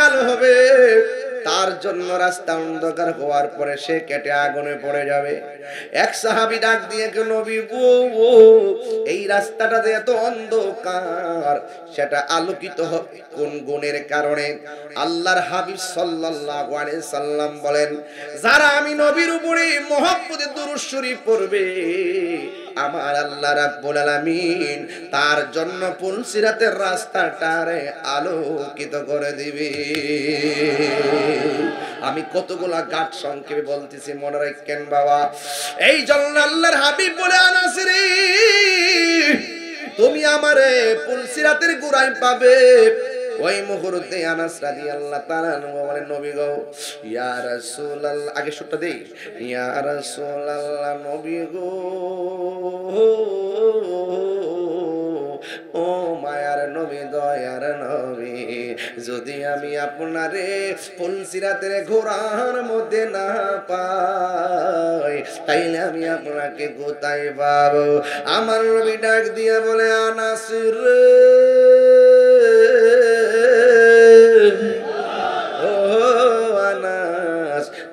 আলো হবে, তার জন্য রাস্তা অন্ধকার হওয়ার পরে সে কেটে আগুনে পড়ে যাবে। এক সাহাবী ডাক দিয়ে কে নবী গো, এই রাস্তাটা যে এত অন্ধকার সেটা আলোকিত হবে কোন গুণের কারণে? আল্লাহর হাবিব সাল্লাল্লাহু আলাইহি সাল্লাম বলেন, যারা আমি নবীর উপরে মহব্বতে দুরূদ শরীফ পড়বে, আমার আল্লাহ রাব্বুল আলামিন তার জন্য পুলসিরাতের রাস্তাটারে আলোকিত করে দিবে। আমি কতগুলা গাট সংক্ষেপে বলতেছি, মনে রাখেন বাবা। এই জন্য আল্লাহর হাবিব বলে, আনাস রে, তুমি আমারে পুলসিরাতের গোড়ায় পাবে। ওই মুহূর্তে আনাস রাদিয়াল্লাহু তাআলা বলেন, নবী গো, ইয়া রাসূলুল্লাহ, আগে সুরটা দেই, ইয়া রাসূলুল্লাহ, নবী গো, ও মায়ার নবী, দয়ার নবী, যদি আমি আপনারে পুলসিরাতের ঘোড়ার মধ্যে না পাই, তাইলে আমি আপনাকে কোথায় পাবো? আমার নবী ডাক দিয়ে বলে, আনাস রে,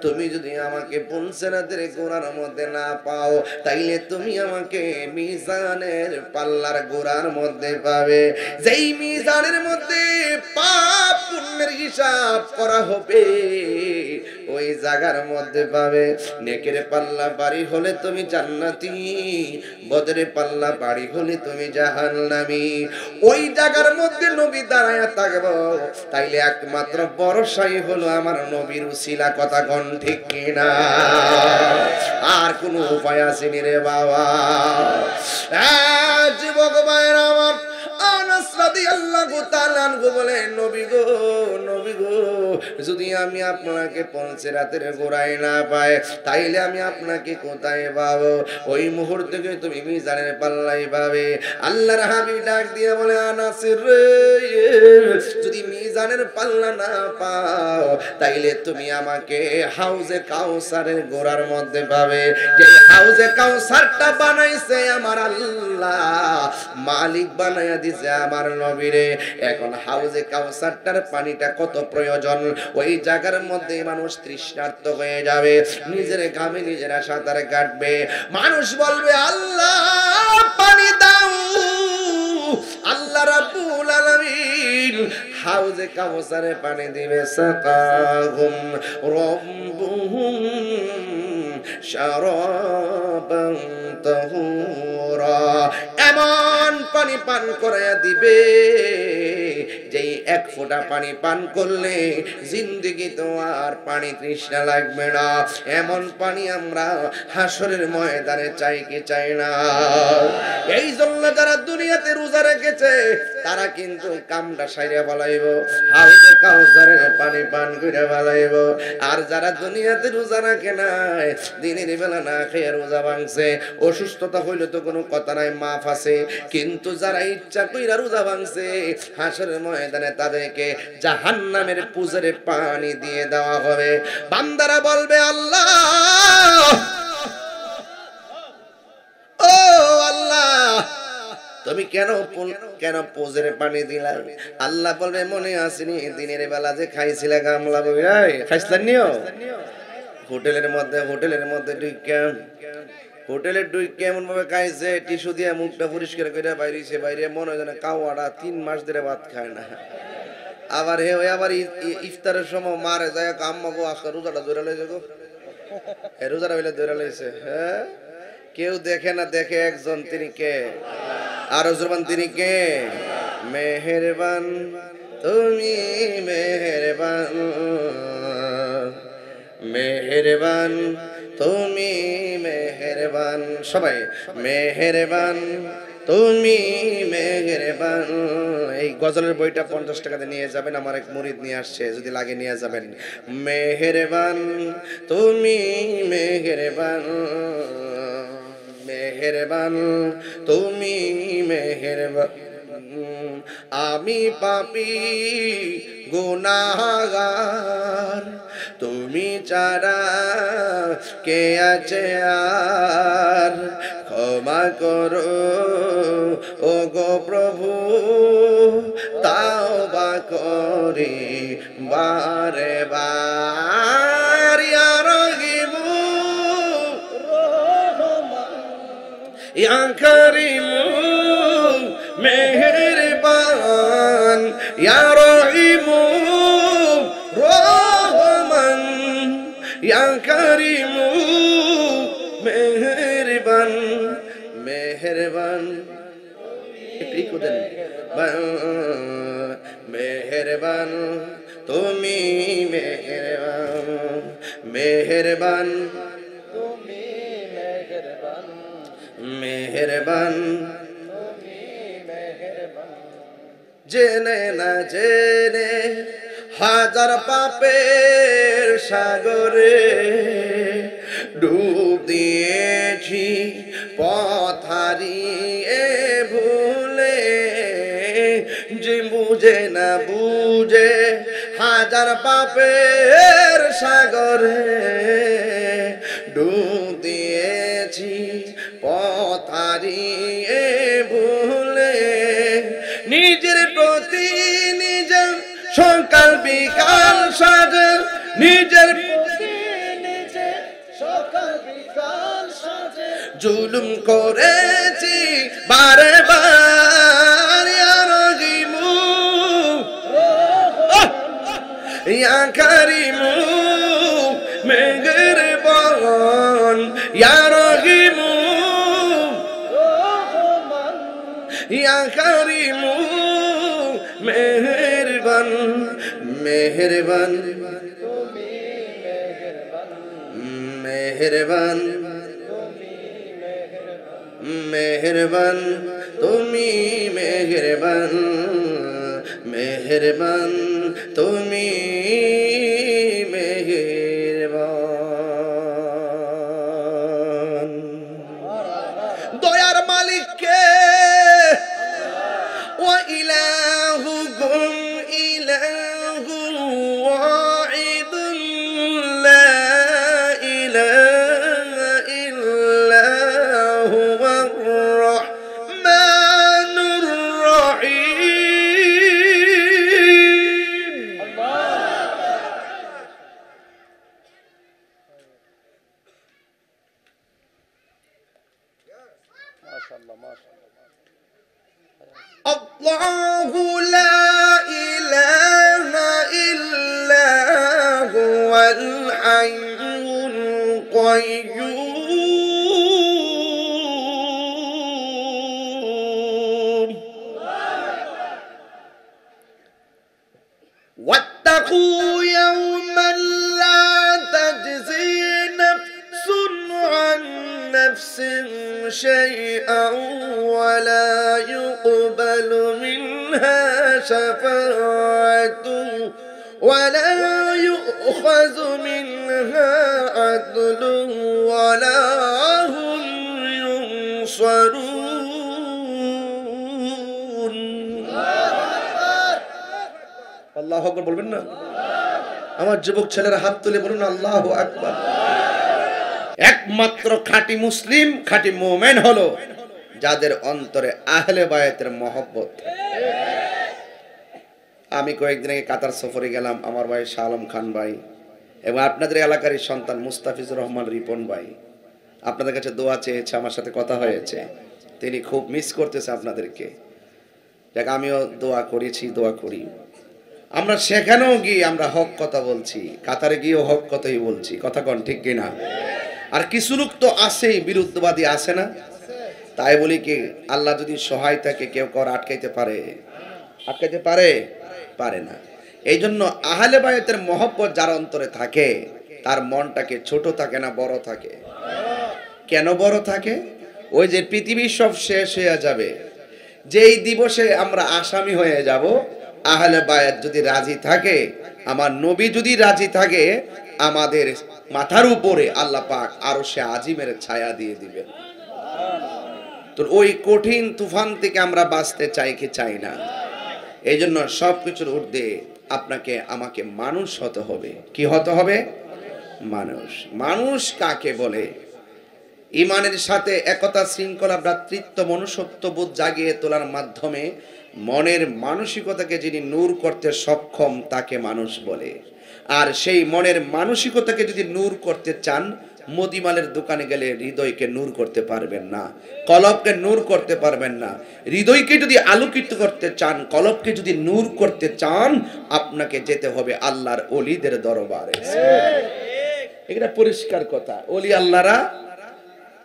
তুমি যদি আমাকে পুলসিরাতের গোড়ার মধ্যে না পাও, তাইলে তুমি আমাকে মিজানের পাল্লার গোড়ার মধ্যে পাবে। যেই মিজানের মধ্যে পাপ পুণ্যের হিসাব করা হবে, ওই জায়গার মধ্যে পাবে। নেকের পাল্লা বাড়ি হলে তুমি জান্নাতি, বদরের পাল্লা বাড়ি হলে তুমি জাহান্নামী। ওই জায়গার মধ্যে নবী দাঁড়ায়া থাকবো, তাইলে একমাত্র ভরসাই হলো আমার নবীর উসিলা। কথা কোন ঠিক কিনা? আর কোন উপায় আসেনি রে বাবা। যুবক ভাইরা আমার, আনাস রাদিয়াল্লাহু তাআলা আনহু বলেন, নবী গো, নবী গো, যদি আমি আপনাকে পুলসিরাতের গোড়ায় না পাই, তাইলে আমি আপনাকে কোথায় পাবো? ওই মুহূর্তে তুমি মিজানের পাল্লায় পাবে। আল্লাহর হাবিব ডাক দিয়ে বলে, আনাস রে, যদি মিজানের পাল্লা না পাও, তাইলে তুমি আমাকে হাউজে কাউসারের গোড়ার মধ্যে পাবে। যে হাউজে কাউসারটা বানাইছে আমার আল্লাহ, মালিক বানায়া দিছে আমার নবীরে। এখন হাউজে কাউসারটার পানিটা কত প্রয়োজন, ওই জায়গার মধ্যে মানুষ তৃষ্ণার্ত হয়ে যাবে, নিজের ঘামে নিজেরা সাঁতার কাটবে। মানুষ বলবে, আল্লাহ পানি দাও। আল্লাহ রাব্বুল আলামিন হাউজে কাউসারে পানি দিবে। সাকাহুম রাব্বুহুম শারাবান তাহুরা, এমন পানি পান করাইয়া দিবে, যেই এক ফোঁটা পানি পান করলে জিন্দেগি তো আর পানি তৃষ্ণা লাগবে না। এমন পানি আমরা হাসরের ময়দানে চাই কি চাই না? এই জন্য যারা দুনিয়াতে রোজা রেখেছে, তারা কিন্তু কামটা সাইরা ফেলাইব, হাউজে কাউসারের পানি পান করে ফেলাইব। আর যারা দুনিয়াতে রোজা রাখে নাই, দিনের বেলা না খেয়ে রোজা ভাঙছে, অসুস্থতা হইলে তো কোনো কথা নাই, মাফ আছে। কিন্তু যারা ইচ্ছা কইরা রোজা ভাঙছে, হাসরের ময়দানে তাদেরকে জাহান্নামের পুজরে পানি দিয়ে দেওয়া হবে। বান্দারা বলবে, আল্লাহ, ও আল্লাহ, তুমি কেন পুজরে পানি দিলা? আল্লাহ বলবে, মনে আসেনি দিনের বেলা যে খাইছিলে গামলা বইরাই খাইছিলেন নিও? হোটেলের মধ্যে কেমন ভাবে খাইছে, টিস্যু দিয়ে মুখটা পরিষ্কার করে বাইরেছে, বাইরে মনে হয় যেন কাওয়াটা 3 মাস ধরে ভাত খায় না। আবার আবার ইফতারের সময় মারে যায়, আম্মা গো আজকে রোজাটা ধরে লইছে গো, রোজাটা হইলে ধরে লইছে। হ্যাঁ, কেউ দেখে না, দেখে একজন, তিনি কে? আরো জোরবান, তিনি কে? মেহেরবান, তুমি মেহেরবান, মেহেরবান, তুমি মেহেরবান। সবাই মেহেরবান, তুমি মেহেরবান। এই গজলের বইটা 50 টাকাতে নিয়ে যাবেন, আমার এক মুরিদ নিয়ে আসছে, যদি লাগে নিয়ে যাবেন। মেহেরবান, তুমি মেহেরবান, মেহেরবান, তুমি মেহেরবান। আমি পাপী গুনাহগার, তুমি ছাড়া কে আছে আর? ক্ষমা করো ও গো প্রভু, তাওবা করি বারে বার ইয়া রহিমু ইয়া করিমু মেহেরবান ইয়া রহিমু রহমান ইয়া করিমু মেহেরবান মেহেরবান একটু ইকো দেন মেহেরবান তুমি মেহেরবান মেহেরবান তুমি মেহেরবান মেহেরবান তুমি মেহেরবান জেনে না জেনে হাজার পাপের সাগরে ডুব দিয়েছি পথ হারিয়ে ভুলে যে বুঝে না বুঝে হাজার পাপের সাগরে ডুব দিয়েছি পথ হারিয়ে ভুলে নিজের প্রতি নিজের সকাল বিকাল সাজে নিজের প্রতি নিজের সকাল বিকাল সাজে জুলুম করেছি বারে বার ইয়া রহিমু ইয়া করিমু মেহেরবান ইয়া রহিমু ইয়া করিমু মেহেরবান মেহেরবান মেহেরবান মেহেরবান তুমি মেহেরবান মেহেরবান তুমি মেহেরবান দয়ার মালিককে ওয়া ইলাহুকুম ইলাহু ওয়াহিদুন লা ইলাহা ইল্লা হুয়ার রাহমানুর রহিম মাশাআল্লাহ মাশাআল্লাহ আল্লাহু লা ইলাহা ইল্লা হুয়াল হাইয়ুল কাইয়্যুম ওয়াত্তাকু ইয়াওমান লা তাজজি নাফসুন আন নাফসিন শাইআন ওয়া লা ইউকবালু মিনহা শাফাআতুন ওয়া লা ইউখাযু মিনহা আদলুন ওয়া লা হুম ইউনসারুন আল্লাহু আকবার বলবেন না আমার যুবক ছেলেরা হাত তুলে বলুন আল্লাহু আকবার একমাত্র খাঁটি মুসলিম খাঁটি মুমিন হলো যাদের অন্তরে আহলে বায়াতের মহব্বত। আমি কয়েকদিন আগে কাতার সফরে গেলাম, আমার ভাই শাহ আলম খান ভাই এবং আপনাদের এলাকারই সন্তান মুস্তাফিজুর রহমান রিপন ভাই আপনাদের কাছে দোয়া চেয়েছে, আমার সাথে কথা হয়েছে, তিনি খুব মিস করতেছে আপনাদেরকে। দেখ আমিও দোয়া করেছি, দোয়া করি। আমরা সেখানেও গিয়ে আমরা হক কথা বলছি, কাতারে গিয়েও হক কথাই বলছি, কথা কন ঠিক কিনা? আর কিছু লোক তো আছেই, বিরুদ্ধবাদী আছে না? তাই বলি কি আল্লাহ যদি সহায় থাকে কেউ কর আটকাইতে পারে? আটকাইতে পারে? পারে না। এই জন্য আহলে বায়াতের মহব্বত যার অন্তরে থাকে তার মনটাকে ছোট থাকে না, বড় থাকে। কেন বড় থাকে? ওই যে পৃথিবী সব শেষ হয়ে যাবে, যেই দিবসে আমরা আসামি হয়ে যাব, আহলে বায়াত যদি রাজি থাকে, আমার নবী যদি রাজি থাকে, আমাদের মাথার উপরে আল্লাহ পাক আরশে আজিমের ছায়া দিয়ে দিবেন। তো ওই কঠিন তুফান থেকে আমরা বাঁচতে চাই কি চাই না? এই জন্য সবকিছুর ঊর্ধ্বে আপনাকে আমাকে মানুষ হতে হবে। কি হতে হবে? মানুষ। মানুষ কাকে বলে? ইমানের সাথে একতা, শৃঙ্খলা, ভ্রাতৃত্ব, মনুষ্যত্ববোধ জাগিয়ে তোলার মাধ্যমে মনের মানসিকতাকে যিনি নূর করতে সক্ষম তাকে মানুষ বলে। আর সেই মনের মানসিকতাকে যদি নূর করতে চান, মদিমালের দোকানে গেলে হৃদয়কে নূর করতে পারবেন না, কলবকে নূর করতে পারবেন না। হৃদয়কে যদি আলোকিত করতে চান, কলবকে যদি নূর করতে চান, আপনাকে যেতে হবে আল্লাহর ওলিদের দরবারে। এটা পরিষ্কার কথা। ওলি আল্লাহরা,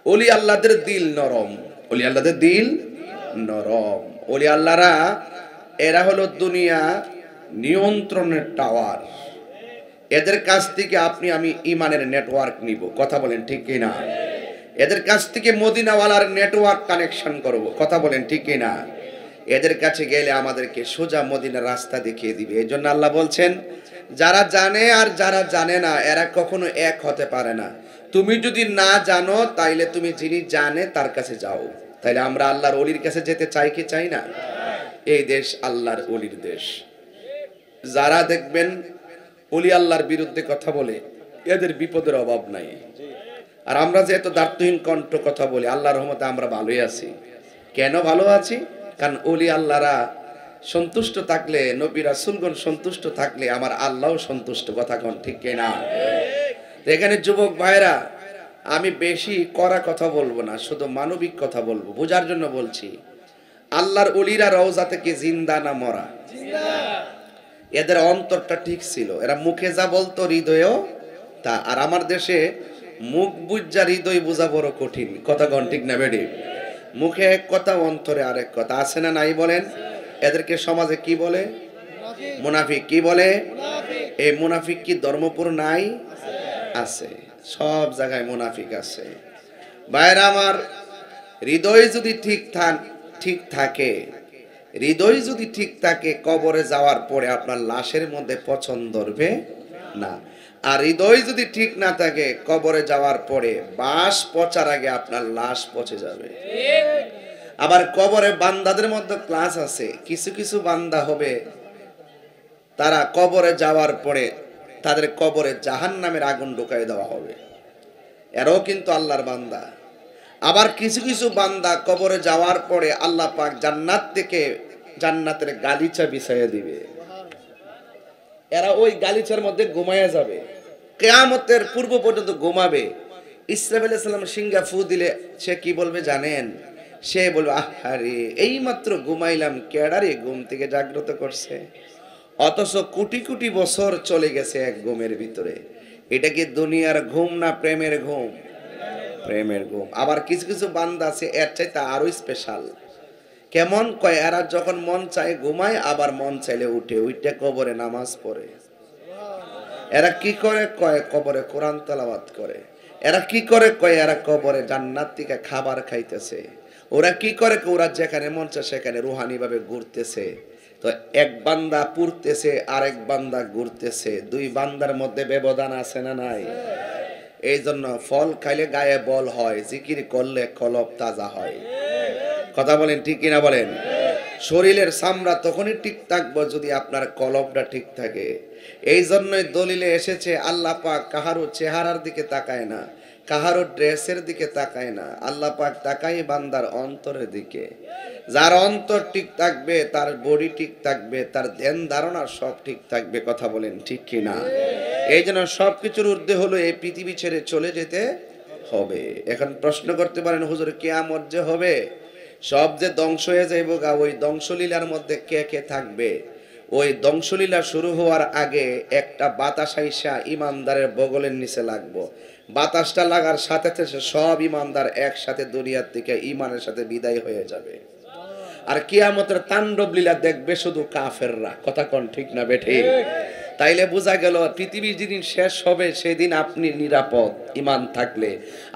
ওলি আল্লাহদের দিল নরম, ওলি আল্লাহদের দিল নরম। ওলি আল্লাহরা এরা হলো দুনিয়া নিয়ন্ত্রণের টাওয়ার। এদের কাছ থেকে আপনি আমি ইমানের নেটওয়ার্ক নিব। কথা বলেন ঠিক কিনা? এদের কাছ থেকে মদিনাওয়ালার নেটওয়ার্ক কানেকশন করব। কথা বলেন ঠিক কিনা? এদের কাছে গেলে আমাদেরকে সোজা মদিনার রাস্তা দেখিয়ে দিবে। এই জন্য আল্লাহ বলছেন, যারা জানে আর যারা জানে না এরা কখনো এক হতে পারে না। তুমি যদি না জানো তাইলে তুমি যিনি জানে তার কাছে যাও। তাইলে আমরা আল্লাহর ওলির কাছে যেতে চাই কি চাই না? এই দেশ আল্লাহর ওলির দেশ। যারা দেখবেন ওলি আল্লাহর বিরুদ্ধে কথা বলে, এদের বিপদের অভাব নাই। আর আমরা যে এত দার্থহীন কণ্ঠ কথা বলি, আল্লাহর রহমতে আমরা ভালোই আছি। কেন ভালো আছি? কারণ ওলি আল্লাহরা সন্তুষ্ট থাকলে, নবী রাসূলগণ সন্তুষ্ট থাকলে আমার আল্লাহও সন্তুষ্ট। কথা কোন ঠিক কিনা? এখানে যুবক ভাইরা, আমি বেশি কড়া কথা বলবো না, শুধু মানবিক কথা বলবো, বোঝার জন্য বলছি। আল্লাহর ওলিরা রওজা থেকে জিন্দা না মরা? এদের অন্তরটা ঠিক ছিল, এরা মুখে যা বলতো হৃদয়েও তা। আর আমার দেশে মুখ বুঝা হৃদয় বোঝা বড় কঠিন। কথা কোন ঠিক না বেডি? মুখে এক কথা, অন্তরে আরেক কথা। আছে না নাই বলেন? এদেরকে সমাজে কি বলে? মুনাফিক। কি বলে? এই মুনাফিক কি ধর্মপুর নাই? আছে, সব জায়গায় মুনাফিক আছে। ভাইরা আমার, হৃদয় যদি ঠিক থাকে, হৃদয় যদি ঠিক থাকে, কবরে যাওয়ার পরে আপনার লাশের মধ্যে পচন ধরবে না। আর হৃদয় যদি ঠিক না থাকে, কবরে যাওয়ার পরে বাঁশ পচার আগে আপনার লাশ পচে যাবে। আবার কবরে বান্দাদের মধ্যে ক্লাস আছে। কিছু কিছু বান্দা হবে, তারা কবরে যাওয়ার পরে তাদের কবরে জাহান্নামের আগুন ঢুকাই দেওয়া হবে, এরাও কিন্তু আল্লাহর বান্দা। আবার কিছু কিছু বান্দা কবরে যাওয়ার পরে আল্লাহ পাক জান্নাত থেকে জান্নাতের গালিচা বিছাইয়া দিবে, এরা ওই গালিচার মধ্যে ঘুমাইয়া যাবে, কিয়ামতের পূর্ব পর্যন্ত ঘুমাবে। ইসরাফিল আলাইহিস সালাম সিংহা ফু দিলে সে কি বলবে জানেন? সে বলবে, আহারে এই মাত্র ঘুমাইলাম, কেডারে ঘুম থেকে জাগ্রত করছে। অথচ কোটি কোটি বছর চলে গেছে এক ঘুমের ভিতরে। এটা কি দুনিয়ার ঘুম না প্রেমের ঘুম? প্রেমের ঘুম। আবার কিছু কিছু বান্দা আছে এর চাইতে আরো স্পেশাল। কেমন? কয় এরা যখন মন চায় ঘুমায়, আবার মন চাইলে উঠে উঠে কবরে নামাজ পড়ে। এরা কি করে? কয় কবরে কোরআন তেলাওয়াত করে। এরা কি করে? কয় এরা কবরে জান্নাত থেকে খাবার খাইতেছে। ওরা কি করে? ওরা যেখানে মন চায় সেখানে রুহানি ভাবে ঘুরতেছে। তো এক বান্দা পুরতেছে, আরেক বান্দা ঘুরতেছে, দুই বান্দার মধ্যে ব্যবধান আছে না নাই? এই জন্য ফল খাইলে গায়ে বল হয়, জিকির করলে কলব তাজা হয়। কথা বলেন ঠিক কিনা বলেন? শরীরের চামড়া তখনই ঠিক থাকবে যদি আপনার কলবটা ঠিক থাকে। এই জন্যই দলিলে এসেছে, আল্লাহ পাক কাহারও চেহারার দিকে তাকায় না, কাহারও ড্রেসের দিকে তাকায় না, আল্লাহ পাক তাকায় বান্দার অন্তরের দিকে। যার অন্তর ঠিক থাকবে, তার বডি ঠিক থাকবে, তার ধ্যান ধারণা সব ঠিক থাকবে। কথা বলেন ঠিক কিনা? এই জন্য সবকিছুর ঊর্ধ্বে হলো এই পৃথিবী ছেড়ে চলে যেতে হবে। এখন প্রশ্ন করতে পারেন, হুজুর কিয়ামত যে হবে, সব যে ধ্বংস হয়ে যাইব গা, ওই ধ্বংসলীলার মধ্যে কে কে থাকবে? ওই ধ্বংসলীলা শুরু হওয়ার আগে একটা বাতাস আইসা ইমানদারের বগলের নিচে লাগবো। বাতাসটা লাগার সাথে সাথে সব ইমানদার একসাথে দুনিয়ার থেকে ইমানের সাথে বিদায় হয়ে যাবে। আর কিয়ামতের তাণ্ডব লীলা দেখবে শুধু কাফেররা। কথা কোন ঠিক না বেঠি? তাইলে বোঝা গেল পৃথিবী যেদিন শেষ হবে সেদিন আপনি নিরাপদ ইমান থাকলে।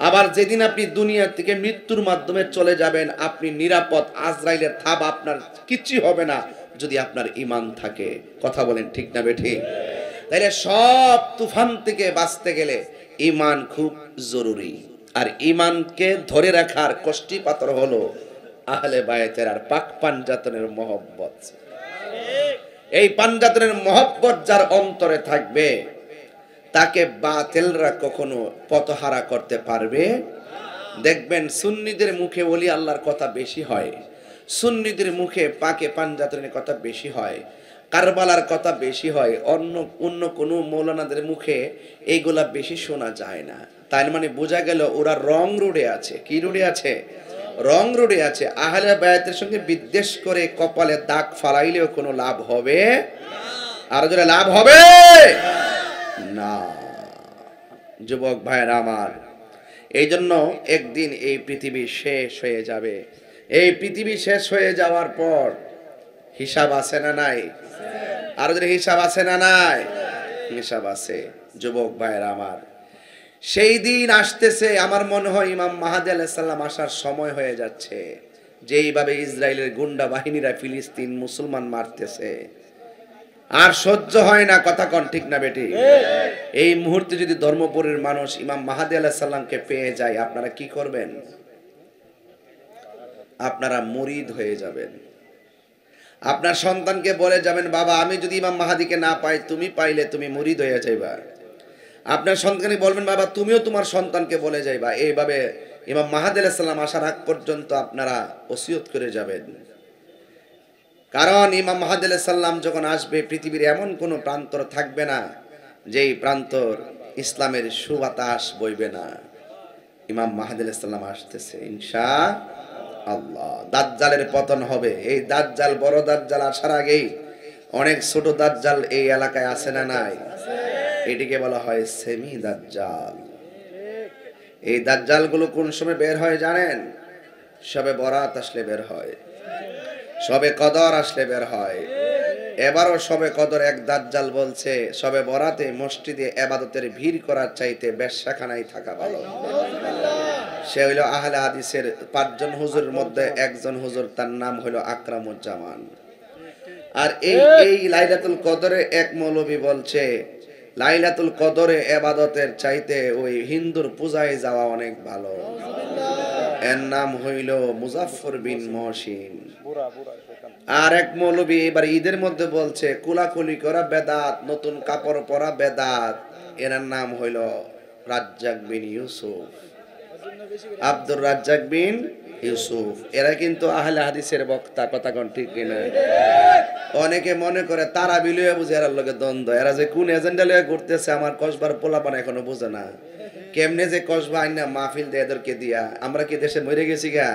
আবার যেদিন আপনি দুনিয়া থেকে মৃত্যুর মাধ্যমে চলে যাবেন আপনি নিরাপদ, আজরাইলের থাব আপনার কিচ্ছু হবে না যদি আপনার ইমান থাকে। কথা বলেন ঠিক না বেঠি? তাইলে সব তুফান থেকে বাঁচতে গেলে ইমান খুব জরুরি। আর ইমানকে ধরে রাখার কষ্টি পাথর হলো আহলে বায়তের আর পাক পাঞ্জাতনের মহব্বত। এই পাঞ্জাতনের মহব্বত যার অন্তরে থাকবে তাকে বাতিলরা কখনো পথহারা করতে পারবে। দেখবেন সুন্নিদের মুখে ওলি আল্লাহর কথা বেশি হয়, সুন্নিদের মুখে পাকে পাঞ্জাতনের কথা বেশি হয়, কারবালার কথা বেশি হয়, অন্য কোনো মৌলানাদের মুখে এইগুলা বেশি শোনা যায় না। তাই মানে বোঝা গেল ওরা রং রোডে আছে। কি রোডে আছে? রং রোডে আছে। আহলে বায়াতের সঙ্গে বিদ্বেষ করে কপালে দাগ ফালাইলেও কোনো লাভ হবে? আর যদি লাভ হবে না। যুবক ভাইরা আমার, এই জন্য একদিন এই পৃথিবী শেষ হয়ে যাবে। এই পৃথিবী শেষ হয়ে যাওয়ার পর হিসাব আছে না নাই? আর যদি হিসাব আছে না নাই? হিসাব আছে। যুবক ভাইরা আমার, সেই দিন আসতেছে। আমার মনে হয় ইমাম মাহদী আলাইহিস সালাম আসার সময় হয়ে যাচ্ছে। যেইভাবে ইসরায়েলের গুন্ডা বাহিনীরা ফিলিস্তিন মুসলমান মারতেছে, আর সহ্য হয় না। কথা কোন ঠিক না বেটি? এই মুহূর্তে যদি ধর্মপুরের মানুষ ইমাম মাহদী আলাইহিস সালামকে পেয়ে যায়, আপনারা কি করবেন? আপনারা মুরিদ হয়ে যাবেন। আপনার সন্তানকে বলে যাবেন, বাবা আমি যদি ইমাম মাহদীকে না পাই, তুমি পাইলে তুমি মুরিদ হয়ে যাইবা। আপনার সন্তানকে বলবেন, বাবা তুমিও তোমার সন্তানকে বলে যাইবা। এইভাবে ইমাম মাহদী আলাইহিস সালাম আসার আগ পর্যন্ত আপনারা ওসিয়ত করে যাবেন। কারণ ইমাম মাহদী আলাইহিস সালাম যখন আসবে, পৃথিবীর এমন কোনো প্রান্তর থাকবে না যেই প্রান্তর ইসলামের সুবাতাস বইবে না। ইমাম মাহদী আলাইহিস সালাম আসতেছে ইনশাআল্লাহ। দাজ্জালের পতন হবে। এই দাজ্জাল, বড় দাজ্জাল আসার আগেই অনেক ছোট দাজ্জাল এই এলাকায় আছে না নাই? এটিকে বলা হয় সেমি দাজ্জাল। এই দাজ্জালগুলো কোন সময় বের হয় জানেন? সবে বরাত আসলে বের হয়, সবে কদর আসলে বের হয়। এবারও সবে কদর এক দাজ্জাল বলছে, সবে বরাতে মসজিদে ইবাদতের ভিড় করার চাইতে বেশ্যাখানায় থাকা ভালো। সে হইল আহলে হাদিসের 5 জন হুজুরের মধ্যে একজন হুজুর, তার নাম হইল আকরামুজ্জামান। আর এই লাইলাতুল কদরে এক মৌলবী বলছে, লাইলাতুল কদরে ইবাদতের চাইতে ওই হিন্দুর পূজায় যাওয়া অনেক ভালো। এর নাম হইল মুজাফফর বিন মহসিন। আর এক মৌলবী এবার ঈদের মধ্যে বলছে, কুলাকুলি করা বেদাত, নতুন কাপড় পরা বেদাত। এর নাম হইল রাজ্জাক বিন ইউসুফ, আব্দুর রাজ্জাক বিন ইউসুফ। এরা কিন্তু আহলে হাদিসের বক্তা। কথা কোন ঠিক কিনা? অনেকে মনে করে তারা বিলয়ে বুঝে এরার লগে দ্বন্দ্ব। এরা যে কোন এজেন্ডা লয়ে ঘুরতেছে আমার কসবার পোলাপান এখনো বুঝে না। কেমনে যে কসবা আইনা মাহফিল দেয় এদেরকে দিয়া। আমরা কি দেশে মরে গেছি গা?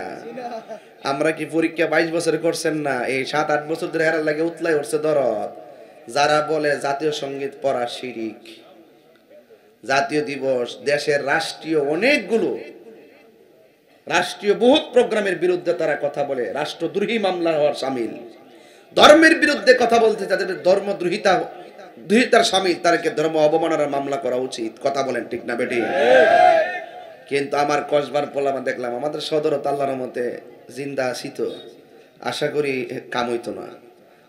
আমরা কি পরীক্ষা 22 বছর করছেন না? এই 7-8 বছর ধরে এরার লাগে উতলাই উঠছে দরদ। যারা বলে জাতীয় সঙ্গীত পড়া শিরিক, জাতীয় দিবস, দেশের রাষ্ট্রীয় অনেকগুলো রাষ্ট্রীয় বহুত প্রোগ্রামের বিরুদ্ধে তারা কথা বলে, রাষ্ট্রদ্রোহী মামলা হওয়ার শামিল। ধর্মের বিরুদ্ধে কথা বলতে যাদের ধর্মদ্রোহিতার শামিল, তাদেরকে ধর্ম অবমাননার মামলা করা উচিত। কথা বলেন ঠিক না বেটি? কিন্তু আমার কসবার পোলামা দেখলাম, আমাদের সদরত আল্লাহর রহমতে জিন্দা আছি তো, আশা করি কাম হইতো না।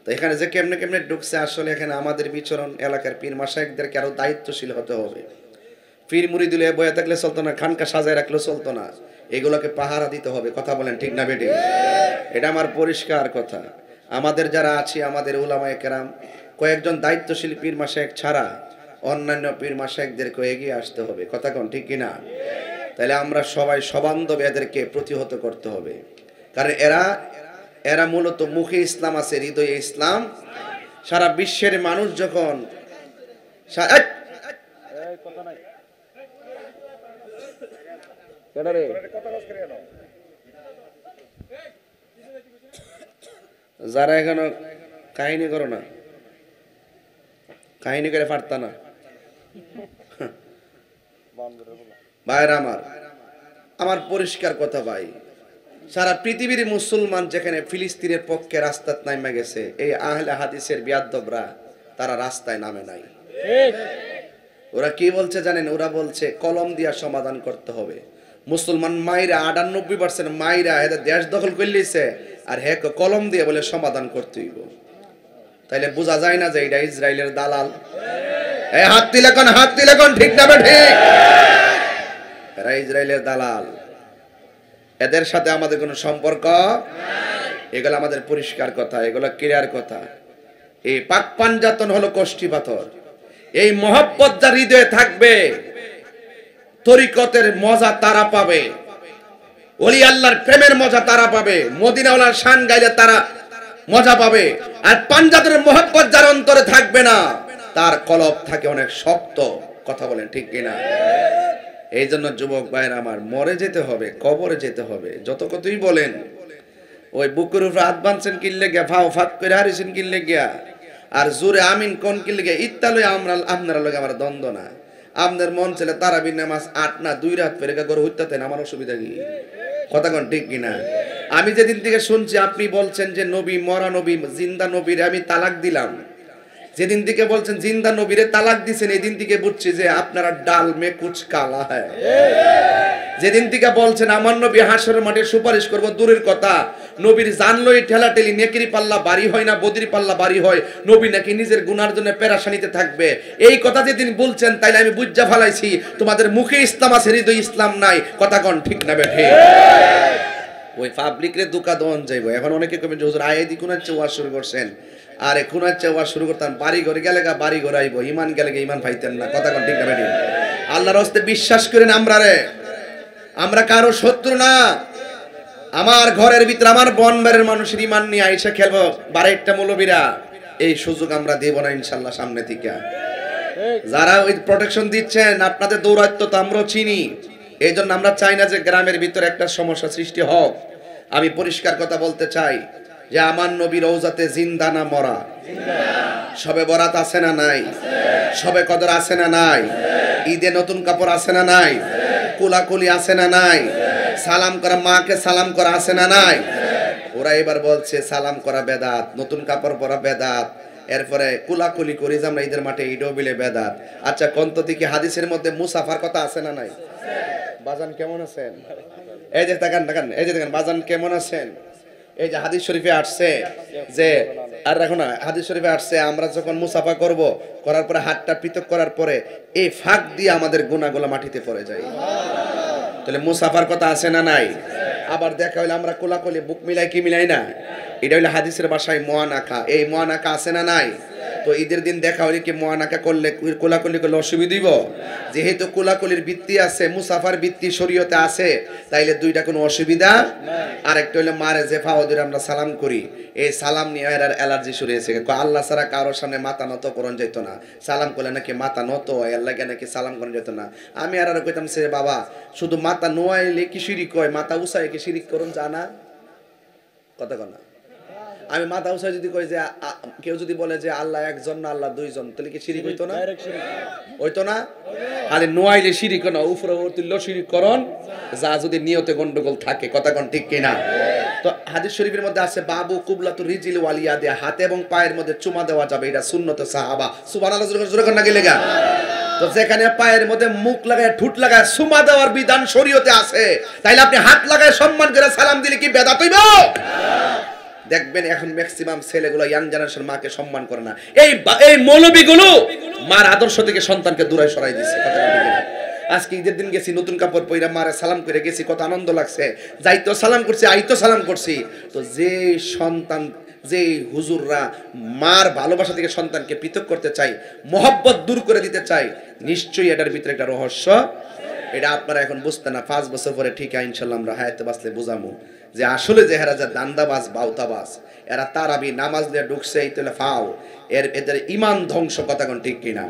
তো এখানে যে কেমনে কেমনে ঢুকছে, আসলে এখানে আমাদের বিচরণ এলাকার পীর মাশায়েখদেরকে আরো দায়িত্বশীল হতে হবে। পীর মুরিদ দিলে বয়ে থাকলে চলতো না, খানকা সাজায় রাখলেও চলতো না। এগুলোকে পাহারা দিতে হবে। কথা বলেন ঠিক না বেটি? এটা আমার পরিষ্কার কথা। আমাদের যারা আছি, আমাদের উলামায়ে কেরাম, কয়েকজন দায়িত্বশীল পীর মাশায়েখ ছাড়া অন্যান্য পীর মাশায়েখদেরকে এগিয়ে আসতে হবে। কথা কোন ঠিক কিনা? তাহলে আমরা সবাই সবান্ধবে এদেরকে প্রতিহত করতে হবে। কারণ এরা মূলত মুখে ইসলাম আছে, হৃদয়ে ইসলাম। সারা বিশ্বের মানুষ যখন যারা এখনো কাহিনী করো না, কাহিনী করে পারতা না ভাইরা আমার পরিষ্কার কথা ভাই, সারা পৃথিবীর মুসলমান যেখানে ফিলিস্তিনের পক্ষে রাস্তায় নামে গেছে, এই আহলে হাদিসের বিয়াদ্দবরা তারা রাস্তায় নামে নাই। ওরা কি বলছে জানেন? ওরা বলছে কলম দিয়া সমাধান করতে হবে। মুসলমান মাইরা 98% মাইরা এদের দেশ দখল করলিছে, আর হে কলম দিয়ে বলে সমাধান করতে হইব। তাইলে বোঝা যায় না যে এটা ইসরায়েলের দালাল। এই হাত দিলে কোন ঠিক না ঠিক? এরা ইসরায়েলের দালাল। এদের সাথে আমাদের কোনো সম্পর্ক নাই। এগুলো আমাদের পরিষ্কার কথা, এগুলো ক্লিয়ার কথা। এই পাক পাঞ্জাতন হলো কষ্টি পাথর। এই মহব্বত যার হৃদয়ে থাকবে, তরিকতের মজা তারা পাবে। ওলি আল্লাহর প্রেমের মজা তারা পাবে, মদিনাওয়ালার শান গাইলে তারা মজা পাবে। আর পাঞ্জাবের মোহাব্বত যার অন্তরে থাকবে না, তার কলব থাকে অনেক শক্ত। কথা বলেন ঠিক কিনা? এই জন্য যুবক ভাইয়ের আমার, মরে যেতে হবে, কবরে যেতে হবে। যত কতই বলেন, ওই বুকের উপর হাত বাঁধছেন কিনলে গিয়া, ফাও ফাত করে হারিয়েছেন কিনলে গিয়া, আর জোরে আমিন কোন কিনলে গিয়া, ইত্যালয় আপনারা লোক আমার দ্বন্দ্ব না। আপনাদের মন ছেলে তারাবির নামাজ 8 না 2 রাত পেরে করে হইতাতেন, আমার অসুবিধা কি? কথা কোন ঠিক কিনা? আমি যেদিন থেকে শুনছি আপনি বলছেন যে নবী মরা নবী, জিন্দা নবীরে আমি তালাক দিলাম, যেদিন থেকে বলছেন জিন্দা নবীরে তালাক দিছেন, এই দিন থেকে বুঝছি যে আপনারা ডাল মে কুচ কালা হয়। যেদিন থেকে বলছেন আমার নবী হাসরের মাঠে সুপারিশ করব, দূরের কথা, নবীর জানলই ঠেলাঠেলি, নেকির পাল্লা বাড়ি হয় না, বদির পাল্লা বাড়ি হয়, নবী নাকি নিজের গুনার জন্য পেরাশানিতে থাকবে, এই কথা যেদিন বলছেন, তাইলে আমি বুঝা ফেলাইছি তোমাদের মুখে ইসলাম আছে, হৃদয় ইসলাম নাই। কথা কোন ঠিক না বেঠে? ওই পাবলিক রে দুকা দন যাইব। এখন অনেকে কমেন যে হুজুর আয়াতি কোনার চেয়ে ওয়াজ শুরু করছেন, আর এখন হচ্ছে ওয়াজ শুরু করতাম, বাড়ি ঘরে গেলে গা বাড়ি ঘরে আইব, ইমান গেলে ইমান পাইতেন না। কথা কোন ঠিক না বেঠে? আল্লাহর রাস্তায় বিশ্বাস করেন, আমরা কারো শত্রু না। আমার ঘরের ভিতরে আমার বনবারের মানুষের ইমান নিয়ে আইসা খেলবো বারেকটা মৌলবীরা, এই সুযোগ আমরা দেব না ইনশাল্লাহ সামনে থেকে। যারা ওই প্রোটেকশন দিচ্ছেন, আপনাদের দৌরাত্ম্য তো আমরাও চিনি, এই জন্য আমরা চাই না যে গ্রামের ভিতরে একটা সমস্যা সৃষ্টি হোক। আমি পরিষ্কার কথা বলতে চাই যে আমার নবী রওজাতে জিন্দা না মরা? সবে বরাত আছে না নাই? সবে কদর আছে না নাই? ঈদে নতুন কাপড় আছে না নাই? কুলাকুলি আছে না নাই? সালাম করা, মাকে সালাম করা আছে না নাই? ওরা এবার বলছে সালাম করা বেদাত, নতুন কাপড় পরা বেদাত, এরপরে কুলাকুলি করি যে আমরা ঈদের মাঠে, ঈদও বিলে বেদাত। আচ্ছা কন্ততি কি হাদিসের মধ্যে মুসাফার কথা আছে না নাই? বাজান কেমন আছেন? এই যে দেখেন, এই যে দেখেন বাজান কেমন আছেন? এই যে হাদিস শরীফে আসছে যে, আর রাখো না, হাদিস শরীফে আসছে আমরা যখন মুসাফা করব, করার পরে হাতটা পৃথক করার পরে এই ফাঁক দিয়ে আমাদের গুনাহগুলো মাটিতে পড়ে যায়। তাহলে মুসাফার কথা আছে না নাই? আবার দেখা হইলে আমরা কোলাকুলি বুক মিলাই কি মিলাই না, এটা হইলে হাদিসের ভাষায় মুআনাকা। এই মুআনাকা আছে না নাই? তো ঈদের দিন দেখা হইলে কি মুআনাকা করলে, কোলাকুলি করলে অসুবিধা দিব? যেহেতু কোলাকুলির ভিত্তি আছে, মুসাফার ভিত্তি শরীয়তে আছে, তাইলে দুইটা কোনো অসুবিধা। আর একটা হইলে মারে যে ফাওদের আমরা সালাম করি, এই সালাম নিয়ে এর অ্যালার্জি শুরু হয়েছে। আল্লাহ ছাড়া কারোর সামনে মাথা নত করন যেত না, সালাম করলে নাকি মাথা নত হয়, আল্লাহকে নাকি সালাম করা যেত না। আমি আর কইতাম সে বাবা, শুধু মাথা নোয়াইলে কি শিরিক হয়, মাথা উসাই কি শিরিক করুন জানা? কথা কনা, আমি মাথা উসাই যদি কই যে কেউ যদি বলে যে আল্লাহ একজন না আল্লাহ দুইজন, তাহলে কি শিরিক হইতো না? হইতো না? খালি নোয়াইলে শিরিক না, উপরে তুললো শিরিক করন, যা যদি নিয়তে গন্ডগোল থাকে। কথা কোন ঠিক কিনা? তো হাদিস শরীফের মধ্যে আছে বাবু কুবলাতুর রিজিল ওয়ালিয়াদে, হাতে এবং পায়ের মধ্যে চুমা দেওয়া যাবে, এটা সুন্নতে সাহাবা। সুবহানাল্লাহ জোরে কোন না গেলে গা। তো যেখানে পায়ের মধ্যে মুখ লাগায় ঠুট লাগায় চুমা দেওয়ার বিধান শরীয়তে আছে, তাইলে আপনি হাত লাগায় সম্মান করে সালাম দিলে কি বেদাত হইব? দেখবেন এখন ম্যাক্সিমাম ছেলেগুলো ইয়াং জেনারেশন মাকে সম্মান করে না। এই মৌলবীগুলো মার আদর্শ থেকে সন্তানকে দূরে সরাই দিচ্ছে। কথা বলতে গেলে আজকে ঈদের দিন গেছি, নতুন কাপড় পরে মারে সালাম করে গেছি, কত আনন্দ লাগছে, যাইতো সালাম করছি, আইতো সালাম করছি। তো যে সন্তান, যে হুজুররা মার ভালোবাসা থেকে সন্তানকে পৃথক করতে চাই, মহব্বত দূর করে দিতে চাই, নিশ্চয়ই এটার ভিতরে একটা রহস্য। এটা আপনারা এখন বুঝতে না, 5 বছর পরে ঠিক ইনশাল্লাহ আমরা হায়াতে বাঁচলে বুঝামু যে আসলে যে এরা যা দান্দাবাজ বাউতাবাজ, এরা তারাবি নামাজ দিয়ে ঢুকছে, এই তাহলে ফাও এদের ইমান ধ্বংস। কথা কোন ঠিক কিনা?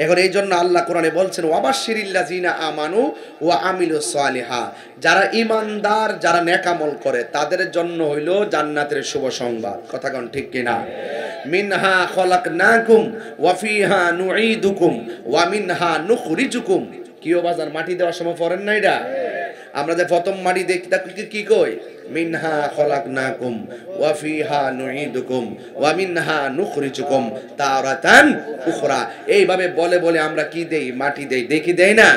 এখন এই জন্য আল্লাহ কোরআনে বলছেন ওয়াবাশশিরিল্লাযিনা আমানু ওয়া আমিলুস সালিহা, যারা ইমানদার, যারা নেক আমল করে, তাদের জন্য হইল জান্নাতের শুভ সংবাদ। কথা কোন ঠিক কিনা? মিনহা খলাকনাকুম ওয়া ফিহা নুঈদুকুম ওয়া মিনহা নুখরিজুকুম। কিও বাজার মাটি দেওয়ার সময় পড়েন না? এটা আমরা যে প্রথম মাটি দেখি কি কই, মিনহা খলাকনাকুম ওয়া ফিহা নুঈদুকুম ওয়া মিনহা নুখরিজুকুম তারাতান উখরা। এইভাবে বলে বলে আমরা কি দেই? মাটি দেই, দেখি দেই না?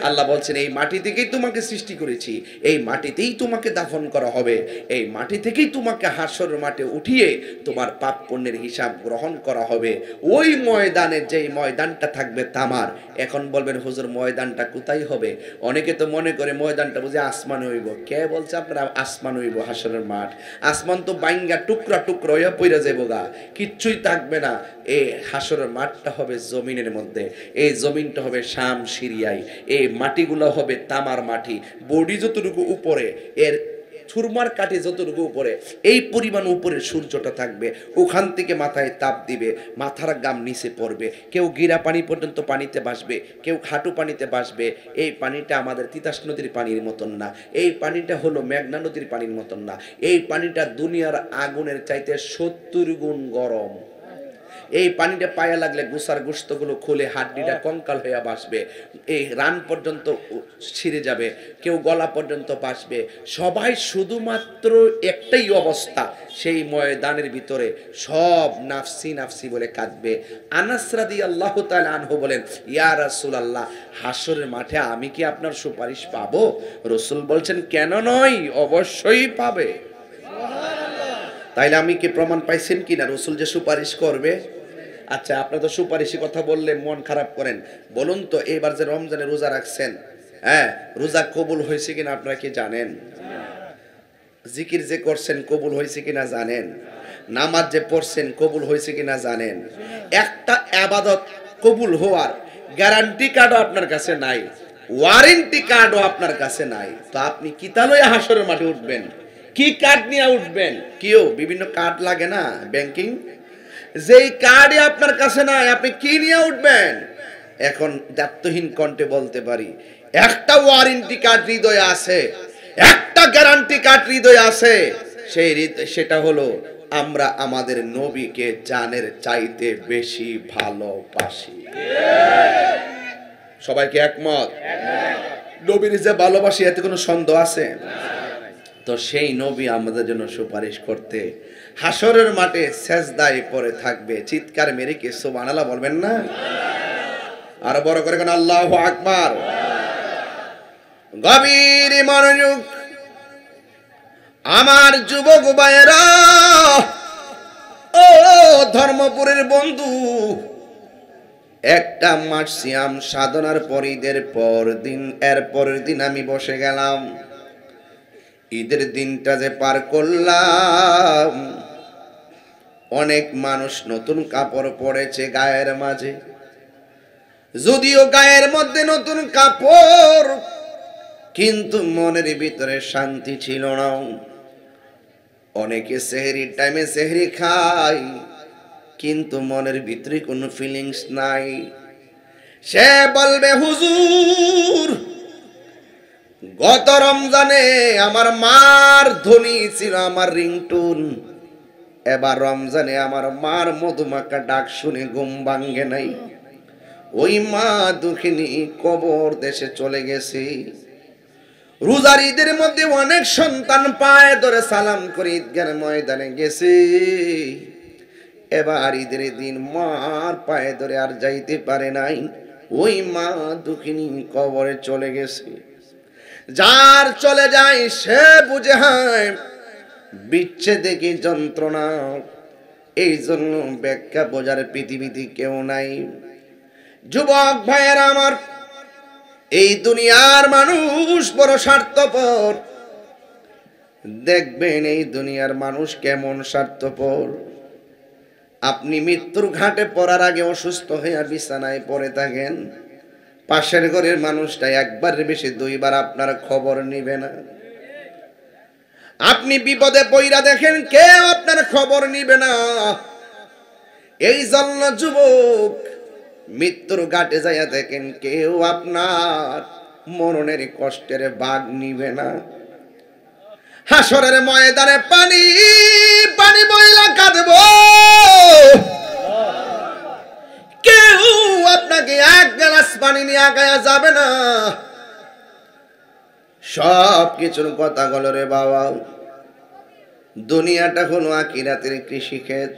আল্লাহ বলছেন এই মাটি থেকেই তোমাকে সৃষ্টি করেছি, এই মাটিতেই তোমাকে দাফন করা হবে, এই মাটি থেকেই তোমাকে হাসরের মাঠে উঠিয়ে তোমার পাপ পুণ্যের হিসাব গ্রহণ করা হবে। ওই ময়দানে, যেই ময়দানটা থাকবে তামার। এখন বলবেন হুজুর ময়দানটা কোথায় হবে? অনেকে তো মনে করে ময়দানটা বুঝে আসমানে হইব। কে বলছে আপনারা আসমান হইব হাসরের মাঠ। আসমান তো বাইঙ্গা টুকরা টুকরা হইয়া পইরা যাইব গা, কিচ্ছুই থাকবে না। এই হাসরের মাঠটা হবে জমিনের মধ্যে, এই জমিনটা হবে শাম সিরিয়ায়, এই মাটিগুলো হবে তামার মাটি, বডি যতটুকু উপরে, এর সুরমার কাঠে যতটুকু উপরে, এই পরিমাণ উপরে সূর্যটা থাকবে, ওখান থেকে মাথায় তাপ দিবে, মাথার গাম নিচে পড়বে, কেউ গিরা পানি পর্যন্ত পানিতে ভাসবে, কেউ হাঁটু পানিতে ভাসবে। এই পানিটা আমাদের তিতাস নদীর পানির মতন না, এই পানিটা হলো মেঘনা নদীর পানির মতন না, এই পানিটা দুনিয়ার আগুনের চাইতে 70 গুণ গরম। এই পানিটা পায়া লাগলে গুসার গোস্তগুলো খুলে হাড্ডিটা কঙ্কাল হইয়া বাসবে, এই রান পর্যন্ত ছিঁড়ে যাবে, কেউ গলা পর্যন্ত বাসবে। সবাই শুধুমাত্র একটাই অবস্থা, সেই ময়দানের ভিতরে সব নাফসি নাফসি বলে কাঁদবে। আনাস রাদিয়াল্লাহু তাআলা আনহু বলেন, ইয়া রাসূলুল্লাহ, হাসরের মাঠে আমি কি আপনার সুপারিশ পাবো? রাসূল বলছেন, কেন নয়, অবশ্যই পাবে। তাইলে আমি কি প্রমাণ পাইছেন কিনা রাসূল যে সুপারিশ করবে? আচ্ছা, আপনারা তো সুপারিশি কথা বললে মন খারাপ করেন, বলুন তো এইবার যে রমজানে রোজা রাখছেন, হ্যাঁ, রোজা কবুল হয়েছে কিনা আপনারা কি জানেন? জিকির যে করছেন কবুল হয়েছে কিনা জানেন? নামাজ যে পড়ছেন কবুল হয়েছে কিনা জানেন? একটা ইবাদত কবুল হওয়ার গ্যারান্টি কার্ডও আপনার কাছে নাই, ওয়ারেন্টি কার্ডও আপনার কাছে নাই, তো আপনি কি তালয়ে হাসরের মাঠে উঠবেন? কি কার্ড নিয়ে উঠবেন? কেউ বিভিন্ন কার্ড লাগে না ব্যাংকিং, যেই কার্ডই আপনার কাছে নাই, আপনি কি নিয়ে উঠবেন? এখন দায়িত্বহীন কণ্ঠে বলতে পারি, একটা ওয়ারেন্টি কার্ড হৃদয়ে আছে, একটা গ্যারান্টি কার্ড হৃদয়ে আছে, সেটা হলো আমরা আমাদের নবীকে জানের চাইতে বেশি ভালোবাসি। সবাইকে একমত? নবীর যে ভালোবাসি এতে কোনো সন্দেহ আছে? তো সেই নবী আমাদের জন্য সুপারিশ করতে হাসরের মাঠে সেজদায় পড়ে থাকবে। চিৎকার মেরে কি সুবহানাল্লাহ বলবেন না? আর বড় করে কোন আল্লাহু আকবার। গভীর মনোযোগ আমার যুবক ভাইয়েরা, ও ধর্মপুরের বন্ধু, একটা মাস সিয়াম সাধনার পর ঈদের পর দিন, এর পরের দিন আমি বসে গেলাম। ঈদের দিনটা যে পার করলাম, অনেক মানুষ নতুন কাপড় পরেছে গায়ের মাঝে, যদিও গায়ের মধ্যে নতুন কাপড়, কিন্তু মনের ভিতরে শান্তি ছিল না। অনেকে সেহরির টাইমে সেহরি খায়, কিন্তু মনের ভিতরে কোনো ফিলিংস নাই। সে বলবে, হুজুর, গত রমজানে আমার মার ধ্বনি ছিল আমার রিংটোন, এবার রমজানে আমার মার মধুমাখা ডাক শুনে ঘুম ভাঙ্গে নাই। ওই মা দুঃখিনী কবর দেশে চলে গেছে। রোজার ঈদের মধ্যে অনেক সন্তান পায়ে ধরে সালাম করে ঈদগাহ ময়দানে গেছে, এবার ঈদের দিন মার পায়ে ধরে আর যাইতে পারে নাই। ওই মা দুঃখিনী কবরে চলে গেছে। যার চলে যায় সে বুঝে হয় বিচ্ছেদে কি যন্ত্রণা। এই জন্য ব্যাখ্যা বোঝার পৃথিবীতে কেউ নাই। যুবক ভাইয়েরা আমার, এই দুনিয়ার মানুষ বড় স্বার্থপর। দেখবেন এই দুনিয়ার মানুষ কেমন স্বার্থপর। আপনি মৃত্যুর ঘাটে পড়ার আগে অসুস্থ হয়ে বিছানায় পড়ে থাকেন, পাশের ঘরের মানুষটা একবার বেশি দুইবার আপনার খবর নিবে না। আপনি বিপদে পইরা দেখেন, কেউ আপনার খবর নিবে না। এই জন্য যুবক, মৃত্যুর ঘাটে যাইয়া দেখেন, কেউ আপনার মরণের কষ্টের ভাগ নিবে না। হাসরের ময়দানে পানি পানি বইলা কাঁদবো, কেউ আপনাকে এক গ্লাস পানি নিয়ে আগায়া যাবে না। সব কিছুর কথা বলো রে বাবা, দুনিয়াটা হলো আখিরাতের কৃষিক্ষেত।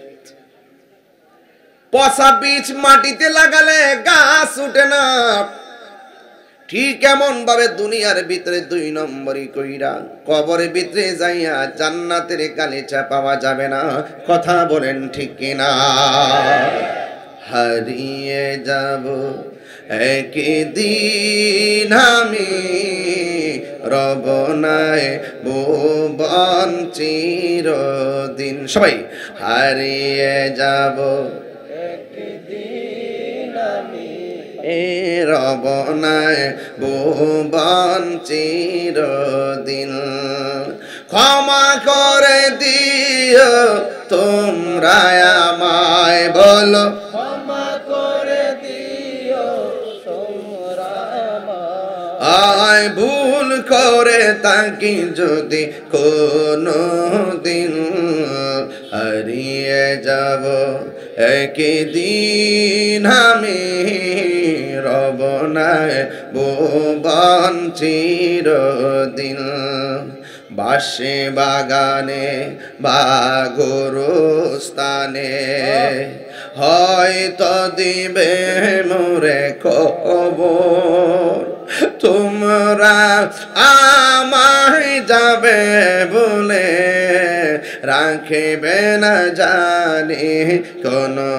পচা বীজ মাটিতে লাগালে গাছ উঠে না, ঠিক এমন ভাবে দুনিয়ার ভিতরে 2 নম্বরই কইরা কবরের ভিতরে যাইয়া জান্নাতের গালিচা পাওয়া যাবে না। কথা বলেন ঠিক কিনা? হারিয়ে যাব একদিন আমি রব নাই ভুবন চিরদিন। সবাই হারিয়ে যাব এ রব নাই ভুবন চিরদিন। ক্ষমা করে দিও তোমরা আমায়, বলো ক্ষমা করে দিও তোমরা আমায়। আয় ভুল করে তাকি যদি কোনো দিন, হারিয়ে যাব একদিন আমি রব নাই ভুবন চিরদিন। বাসে বাগানে বা গোরস্থানে হয়তো দিবে মোরে খবর, তোমরা আমায় যাবে বলে রাখিবে না জানি কোনো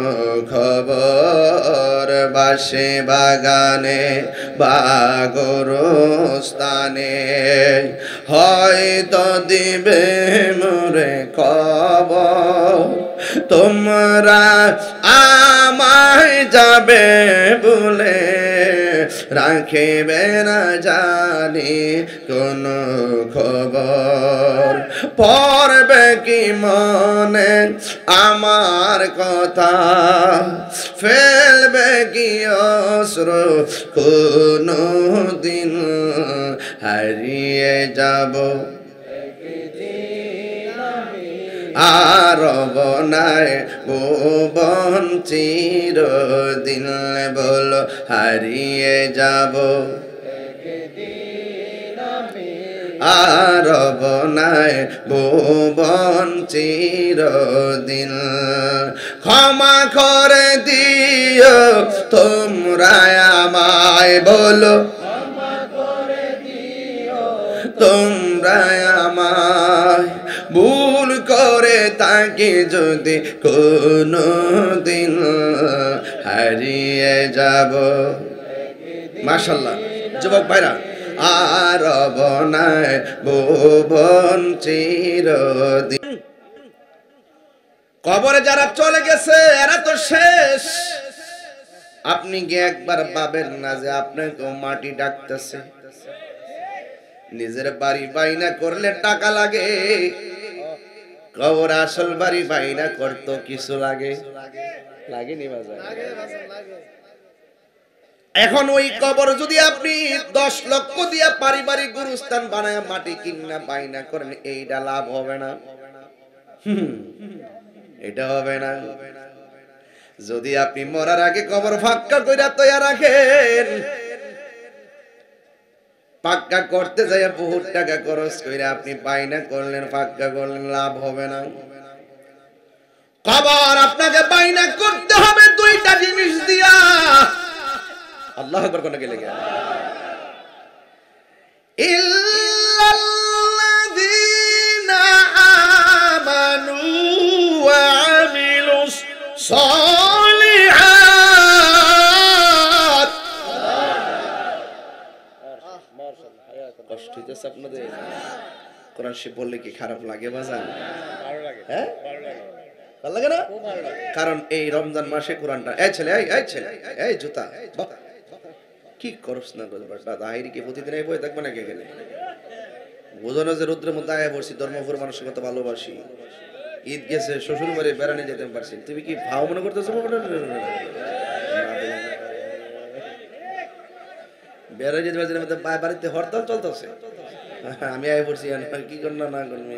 খবর। বাসে বাগানে বা গোরস্থানে হয়তো দিবে মোরে খবর, তোমরা আমায় যাবে বলে রাখিবে না জানি কোনো খবর। পড়বে কি মনে আমার কথা, ফেলবে কি অশ্রু কোনো দিন, হারিয়ে যাব আর রব নাই ভুবন চিরদিন। বলো হারিয়ে যাব আর রব নাই ভুবন চিরদিন। ক্ষমা করে দিও তোমরা আমায়, বলো তোমরা আমায়। ভুল করে তাকে যদি কোনো দিন, হারিয়ে যাব। মাশাআল্লাহ যুবক ভাইরা, আর রব নাই ভুবন চিরদিন। কবরে যারা চলে গেছে এরা তো শেষ। আপনি কি একবার পাবেন না যে আপনাকেও মাটি ডাকতেছে? নিজের বাড়ি বাইনা করলে টাকা লাগে, কবর আসল বাড়ি বাইনা করতো কিছু লাগে? লাগেনি বাজার? এখন ওই কবর যদি আপনি 10 লক্ষ দিয়া পারিবারিক গুরুস্থান বানায় মাটি কিনা বাইনা করেন, এইটা লাভ হবে না? এটা হবে না। যদি আপনি মরার আগে কবর ফাঁকা কইরা তৈয়া রাখেন, পাক্কা করতে যাইয়া বহুত টাকা খরচ কইরা আপনি বাইনা করলেন, পাক্কা করলেন, লাভ হবে না। কবর আপনাকে বাইনা করতে হবে দুইটা জিনিস দিয়া। আল্লাহু আকবার কোন গেলে গেল ইল্লাল্লাযীনা আমানু ওয়া আমিলুস সালিহাত। কষ্ট হইতেছে আপনাদের? কোরআন শরীফ বললে কি খারাপ লাগে বাজান? ভালো লাগে। হ্যাঁ ভালো লাগে না? কারণ এই রমজান মাসে কোরআনটা, এই ছেলে এই ছেলে এই জুতা কি করছ না দাদা, আইরি কি প্রতিদিন এই বই দেখবে না? কে গেলে বোঝানো যে রুদ্রের মধ্যে আয়া পড়ছি, ধর্মপুর মানুষের কত ভালোবাসি, ঈদ গেছে শ্বশুর বাড়ি বেড়ানি যেতে পারছি, তুমি কি ভাও মনে করতেছো? বেড়াই যেতে পারছি না, বাড়িতে হরতাল চলতেছে, আমি আয় পড়ছি কি কর না করবি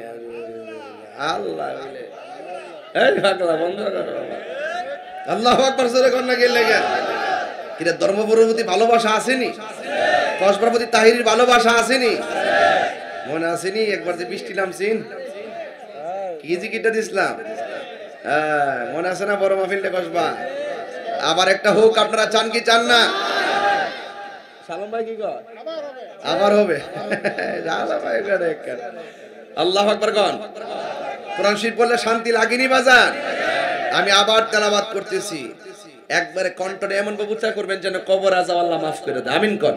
আল্লাহ এই পাগলা বন্ধ করো। আল্লাহু আকবার জোরে কর না গেলে কিরে, ধর্মপুরের প্রতি ভালোবাসা আসেনি? কসবার প্রতি তাহিরির ভালোবাসা আসেনি? মনে আসেনি একবার যে বৃষ্টি নামছিন কি জিকিরটা দিছিলাম, মনে আছে না? বড় মাহফিলটা কসবা আবার একটা হোক, আপনারা চান কি চান না? সালাম ভাই কি কয় আবার হবে? আল্লাহু আকবার কোন। কোরআন শরীফ বললে শান্তি লাগেনি বাজার? আমি আবার তেলাওয়াত করতেছি, একবারে কণ্ঠে এমন ভাবে উচ্চারণ করবেন যেন কবর আযাব আল্লাহ মাফ করে দেয়। আমিন কোন।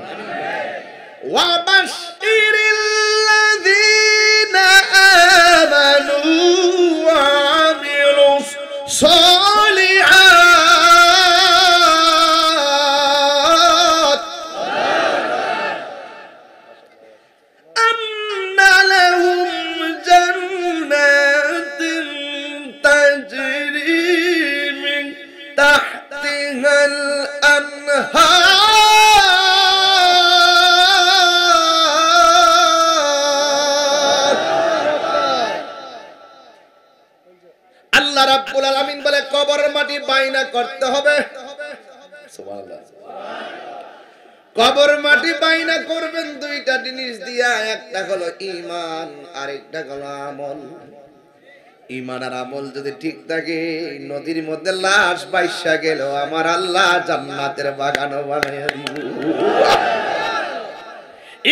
ওয়াবাশশিরিল্লাযীনা আমানু ওয়া আমিলুস সালিহাত আন্না লাহুম জান্নাতিন তাজরি মিন তাহতিহাল আনহার আল্লাহ রাব্বুল আলামিন বলে কবর মাটি বাইনা করতে হবে। সুবহানাল্লাহ। কবর মাটি বাইনা করবেন দুইটা জিনিস দিয়া, একটা হলো ঈমান আর একটা হলো আমল। ঈমান আর আমল যদি ঠিক থাকে, নদীর মধ্যে লাশ বাইসা গেল আমার আল্লাহ জান্নাতের বাগান বানাইয়া দিব।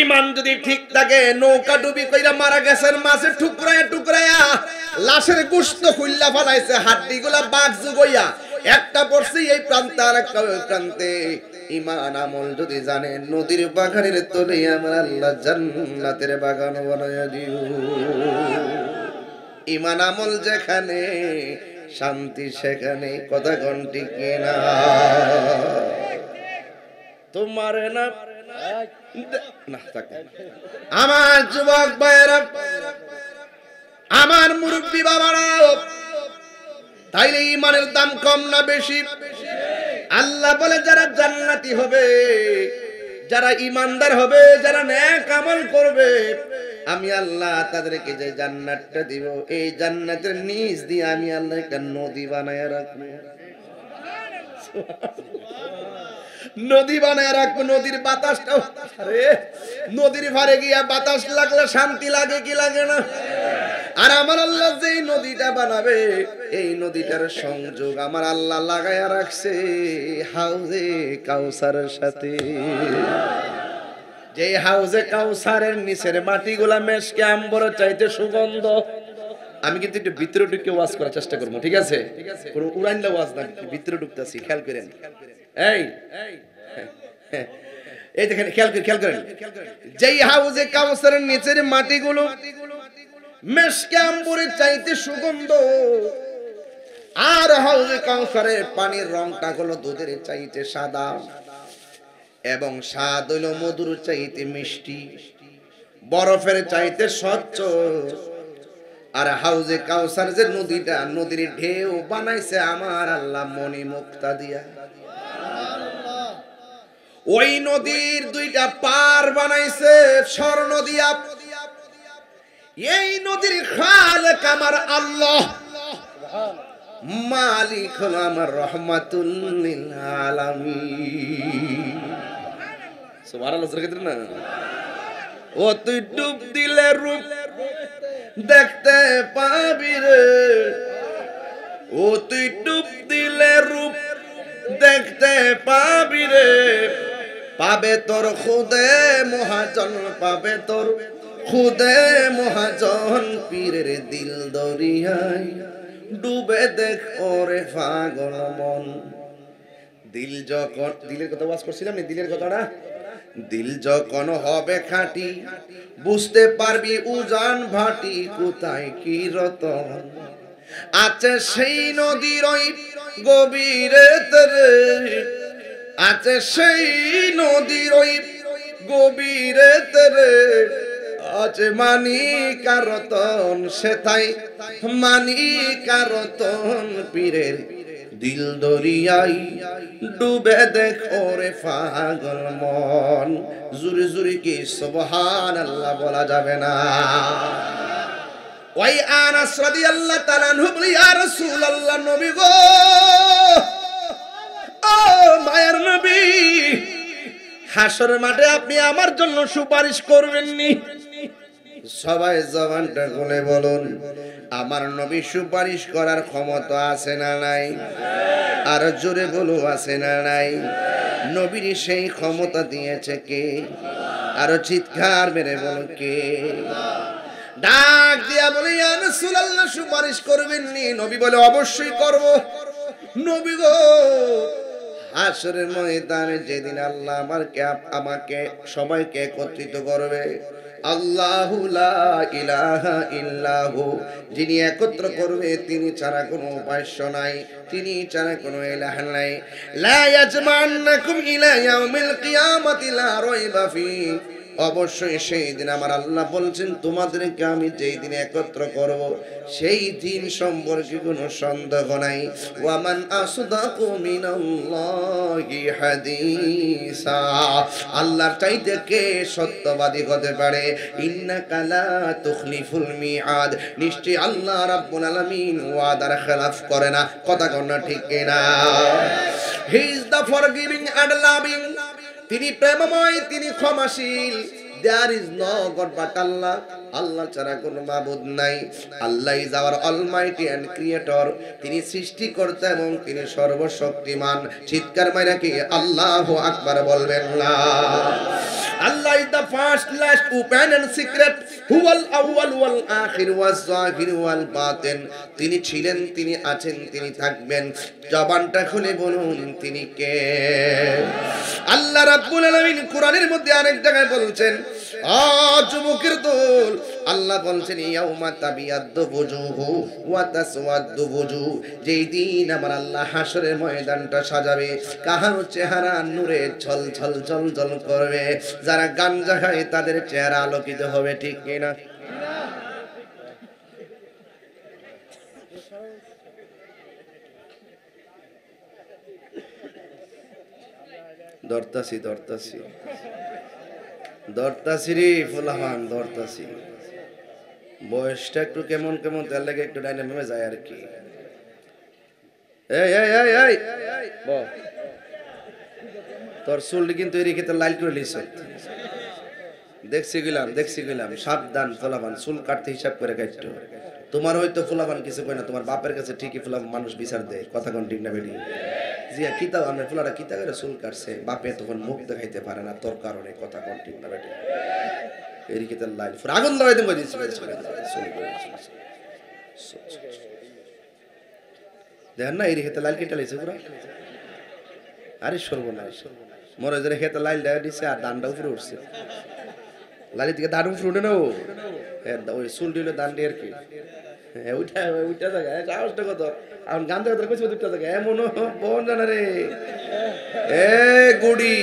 ঈমান যদি ঠিক থাকে, নৌকা ডুবি কইরা মারা গেছেন, মাছে টুকরায়া টুকরায়া লাশের গোশত খুইল্লা ফলাইছে, হাড্ডিগুলা বাঘ জুগইয়া একটা পড়ছে এই প্রান্তে আর একটা ওই প্রান্তে। ঈমান আমল যদি জানে, নদীর বাগানের তলে আমার আল্লাহ জান্নাতের বাগান বানাইয়া দিও। ঈমান আমল যেখানে, শান্তি সেখানে। কথা কোন ঠিক না? তোমার না না থাকে আমার যুবক ভাইরা, আমার মুরব্বী বাবারা, তাইলে ঈমানের দাম কম না বেশি? আল্লাহ বলে যারা জান্নাতি হবে, যারা ঈমানদার হবে, যারা নেক আমল করবে, আমি আল্লাহ তাদেরকে যে জান্নাতটা দিব, এই জান্নাতের নিচ দিয়ে আমি আল্লাহ একটা নদী বানায় রাখবো। নদী বানায় রাখবো। নদীর বাতাসটাও, আরে নদীর পাড়ে গিয়া বাতাস লাগলে শান্তি লাগে কি লাগে না? আর আমার আল্লাহ যে নদীটা বানাবে, এই নদীটার সংযোগ আমার আল্লাহ লাগাইয়া রাখছে হাউজে কাউসারের সাথে। যে হাউজে কাউসারের নিচের মাটিগুলা মেশকে আম্বরের চাইতে সুগন্ধ। আমি কিন্তু একটু ভিতরে ঢুকে ওয়াজ করার চেষ্টা করবো, ঠিক আছে? কোনো উড়াইন্দা ওয়াজ না, ভিতরে ঢুকতেছি, খেয়াল করেন। এই দেখেন, খেয়াল করেন, যেই হাউজে কাউসারের নিচের মাটিগুলো মেশকে আম্বরের চাইতে সুগন্ধ, আর হাউজে কাউসারের পানির রংটা হলো দুধের চাইতে সাদা, এবং স্বাদ হইল মধুর চাইতে মিষ্টি, বরফের চাইতে স্বচ্ছ। আর হাউজে কাউসার যে নদীটা, নদীর ঢেউ বানাইছে আমার আল্লাহ মণি মুক্তা দিয়া। ওই নদীর দুইটা পার বানাইছে স্বর্ণ দিয়া। এই নদীর খালেক আমার আল্লাহ, মালিক হলো আমার রহমাতুল লিল আলামিন। সুবহানাল্লাহ না? ও তুই ডুব দিলে রূপ দেখতে পাবি রে, ও তুই ডুব দিলে রূপ দেখতে পাবি রে, পাবে তোর খুদে মহাজন, পাবে তোর খুদে মহাজন, পীরের দিল দরিয়ায় ডুবে দেখ ওরে পাগল মন। দিল যখন, দিলের কথা ওয়াজ করছিলাম না, দিলের কথাটা, দিল যখন হবে খাঁটি বুঝতে পারবি উজান ভাটি কোথায় কি রতন আছে সেই নদীর ওই গভীরে তেরে, আছে সেই নদীর ওই গভীরে তেরে, আছে মানিক আর রতন, সেথাই মানিক আর রতন, পীরের দিল দরিয়াই ডুবে দেখ ওরে পাগল মন। জুরি জুরি কি সুবহানাল্লাহ বলা যাবে না? ওই আনাস রাদিয়াল্লাহু তাআলা আনহু বলে, ইয়া রাসূলুল্লাহ, নবী গো, ও মায়ের নবী, হাসর মাঠে আপনি আমার জন্য সুপারিশ করবেন নি? সবাই জবানটা খুলে বলুন, আমার নবী সুপারিশ করার ক্ষমতা আছে না নাই? আর জোরে বলো, আছে না নাই? নবীর সেই ক্ষমতা দিয়েছে কে? আর চিৎকার মেরে বলো কে? ডাক দিয়া বলি, ইয়া রাসূলুল্লাহ, সুপারিশ করবেন নি? নবী বলে, অবশ্যই করব। নবী গো, হাশরের ময়দানে যেদিন আল্লাহ আমাকে সবাইকে একত্রিত করবে, আল্লাহু লা ইলাহা ইল্লাহু, যিনি একত্র করবে তিনি ছাড়া কোনো উপাস্য নাই, তিনি ছাড়া কোনো ইলাহ নাই। লা ইয়াজমা'ন্নাকুম ইলা ইয়াউমিল কিয়ামাতি লা রাইবা ফি, অবশ্যই সেই দিন আমার আল্লাহ বলছেন তোমাদেরকে আমি যেই দিন একত্র করব সেই দিন সম্পর্কে কোনো সন্দেহ নাই। ওয়ামান আসদাকু মিনাল্লাহি হাদিসা, আল্লাহর চাইতে কে সত্যবাদী হতে পারে? ইন্নাকা লা তুখলিফুল মিআদ, নিশ্চয়ই আল্লাহ রাব্বুল আলামিন ওয়াদার খেলাফ করে না। কথা কোন ঠিক কিনা? He is the forgiving and loving, তিনি প্রেমময়, তিনি ক্ষমাশীল। There is no God but Allah, আল্লাহ ছাড়া কোনো মাবুদ নাই। Allah is our almighty and creator, তিনি সৃষ্টিকর্তা এবং তিনি সর্বশক্তিমান। চিৎকার মাইরা কি আল্লাহু আকবার বলবেন না? Allah is the first, last, open and secret, হুয়াল আউয়াল ওয়াল আখির ওয়াজ যাহির ওয়াল বাতিন, তিনি ছিলেন, তিনি আছেন, তিনি থাকবেন। জবানটা খুলে বলুন তিনি কে? আল্লাহ রাব্বুল আলামিন কোরআনের মধ্যে আরেক জায়গায় বলছেন, যুবকের দল, আল্লাহ বলছেন ইয়াউমা তাবিয়াদ্দু বুজুহু ওয়া তাসওয়াদ্দু বুজুহ, যেই দিন আমার আল্লাহ হাশরের ময়দানটা সাজাবে, কাহারো চেহারা নূরে ঝলঝল ঝলঝল করবে, যারা গাঞ্জা খায় তাদের চেহারা আলোকিত হবে। ঠিক কিনা? ধরতাছি রে ফুলাহান, ধরতাছি। বয়সটা একটু কেমন কেমন, তার লাগে একটু ডাইনামিকে যায় আর কি। এই এই এই এই তোর চুলটি কিন্তু এর ক্ষেত্রে লাল করে লিস, দেখছি গেলাম। সাবধান ফুলাবান, চুল কাটতে হিসাব করে কাটতো। তোমার হয়তো ফুলাবান কিছু কয় না, তোমার বাপের কাছে ঠিকই ফুলাবান মানুষ বিচার দেয়। কথা কোন ঠিক না বেটি? জিয়া কিতা আমরা ফুলাটা কিতা করে চুল কাটছে, বাপে তখন মুখ দেখাইতে পারে না তোর কারণে। কথা কোন ঠিক না বেটি? এর ক্ষেত্রে লাল ফুল আগুন ধরাই দেবো দিচ্ছি। দেখেন না এর ক্ষেত্রে লাল কেটে লাইছে পুরো। আরে সর্বনাশ, মরে যে ক্ষেত্রে লাল দেখা দিচ্ছে আর ডান্ডা উপরে উঠছে। লালি থেকে দাঁড় উপরে উঠে না, ওই চুল দিল দান্ডি আর কি। উঠা থাকে সাহসটা কত, এখন গান দেখা কইছে দুটা থাকে এমন বোন জানা রে। এ গুড়ি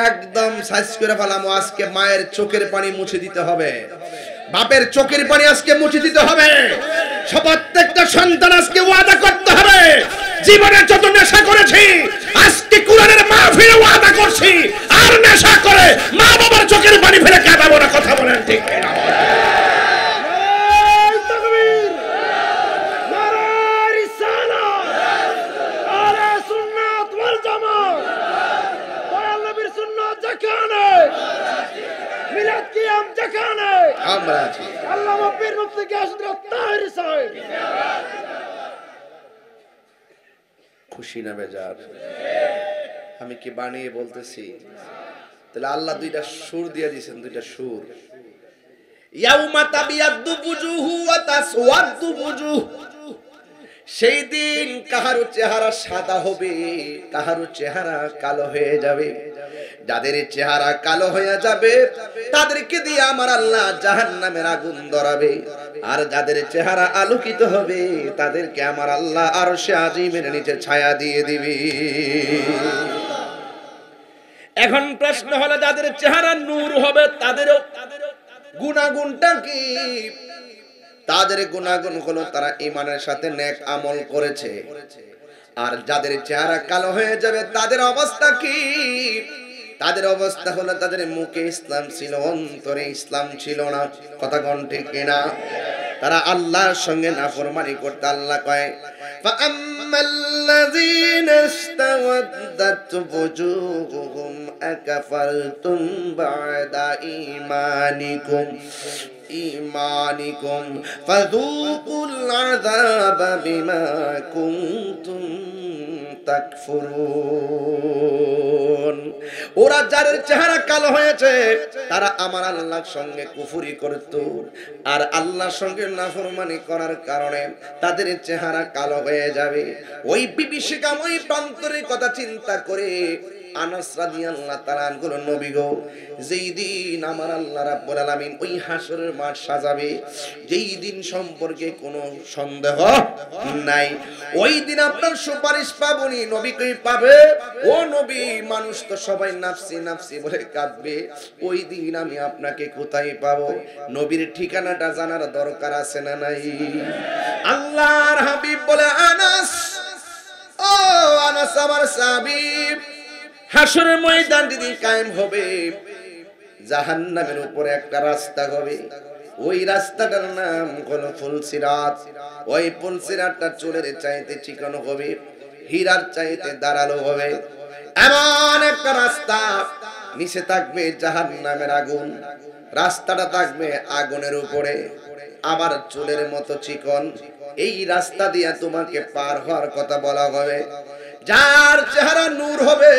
একদম সাইজ করে ফেলাম। আজকে মায়ের চোখের পানি মুছে দিতে হবে, বাপের চোখের পানি আজকে মুছে দিতে হবে। প্রত্যেকটা সন্তান আজকে ওয়াদা করতে হবে, জীবনে যত নেশা করেছি আজকে কোরআনের মাহফিলে ওয়াদা করছি আর নেশা করে মা বাবার চোখের পানি ফেলে কাঁদাবো না। কথা বলেন ঠিক কিনা? খুশি না বেজার? আমি কি বানিয়ে বলতেছি? তাহলে আল্লাহ দুইটা সুর দিয়ে দিয়েছেন, দুইটা সুর। ইয়াউমা তাবিয়াদ্দু বুজুহু ওয়া তাসওয়াদ্দু বুজুহ, সেই দিন কাহারো চেহারা সাদা হবে, কাহারো চেহারা কালো হয়ে যাবে। যাদের চেহারা কালো হয়ে যাবে তাদেরকে দিয়ে আমার আল্লাহ জাহান্নামের আগুন ধরাবে, আর যাদের চেহারা আলোকিত হবে তাদেরকে আমার আল্লাহ আরশে আজিমের নিচে ছায়া দিয়ে দিবে। এখন প্রশ্ন হলো, যাদের চেহারা নূর হবে তাদেরও গুনাহগুণটা কি? তাদের গুনাহগুণ হলো তারা ঈমানের সাথে নেক আমল করেছে। আর যাদের চেহারা কালো হয়ে যাবে তাদের অবস্থা কি? তাদের অবস্থা হলো তাদের মুখে ইসলাম ছিল, অন্তরে ইসলাম ছিল না। কথা কোন ঠিক কিনা? তারা আল্লাহর সঙ্গে নাফরমানি করতে। আল্লাহ কয় ফাআম্মাল্লাযীনা ইসতাওয়াদ্দাত বুজুহুম আকাফারতুম বা'দা ঈমানিকুম ফাযূকুল আযাবা বিমা কুনতুম তাকফুরুন। ওরা যাদের চেহারা কালো হয়েছে তারা আমার আল্লাহর সঙ্গে কুফরি করত, আর আল্লাহর সঙ্গে নাফরমানি করার কারণে তাদের চেহারা কালো হয়ে যাবে। ওই বিভীষিকাময় প্রান্তরের কথা চিন্তা করে আনাস রাদিয়াল্লাহু তাআলা আনহুর নবী গো, যেই দিন আমার আল্লাহ রাব্বুল আলামিন ওই হাসরের মাঠ সাজাবে, যেই দিন সম্পর্কে কোনো সন্দেহ নাই, ওই দিন আপনার সুপারিশ পাবনি, নবী কই পাবে? ও নবী, মানুষ তো সবাই নাফসি নাফসি বলে কাঁদবে, ওই দিন আমি আপনাকে কোথায় পাবো? নবীর ঠিকানাটা জানার দরকার আছে না নাই? আল্লাহর হাবিব বলে, আনাস, ও আনাস আমার সাহাবী, হাসরের ময়দান যেদিন কায়েম হবে, জাহান্নামের উপরে একটা রাস্তা হবে, ওই রাস্তাটার নাম হলো ফুলসিরাত। ওই ফুলসিরাতটা চুলের চাইতে চিকন হবে, হীরার চাইতে ধারালো হবে। এমন একটা রাস্তা, নিচে থাকবে জাহান্নামের আগুন, রাস্তাটা থাকবে আগুনের উপরে, আবার চুলের মতো চিকন। এই রাস্তা দিয়ে তোমাকে পার হওয়ার কথা বলা হবে। যার চেহারা নূর হবে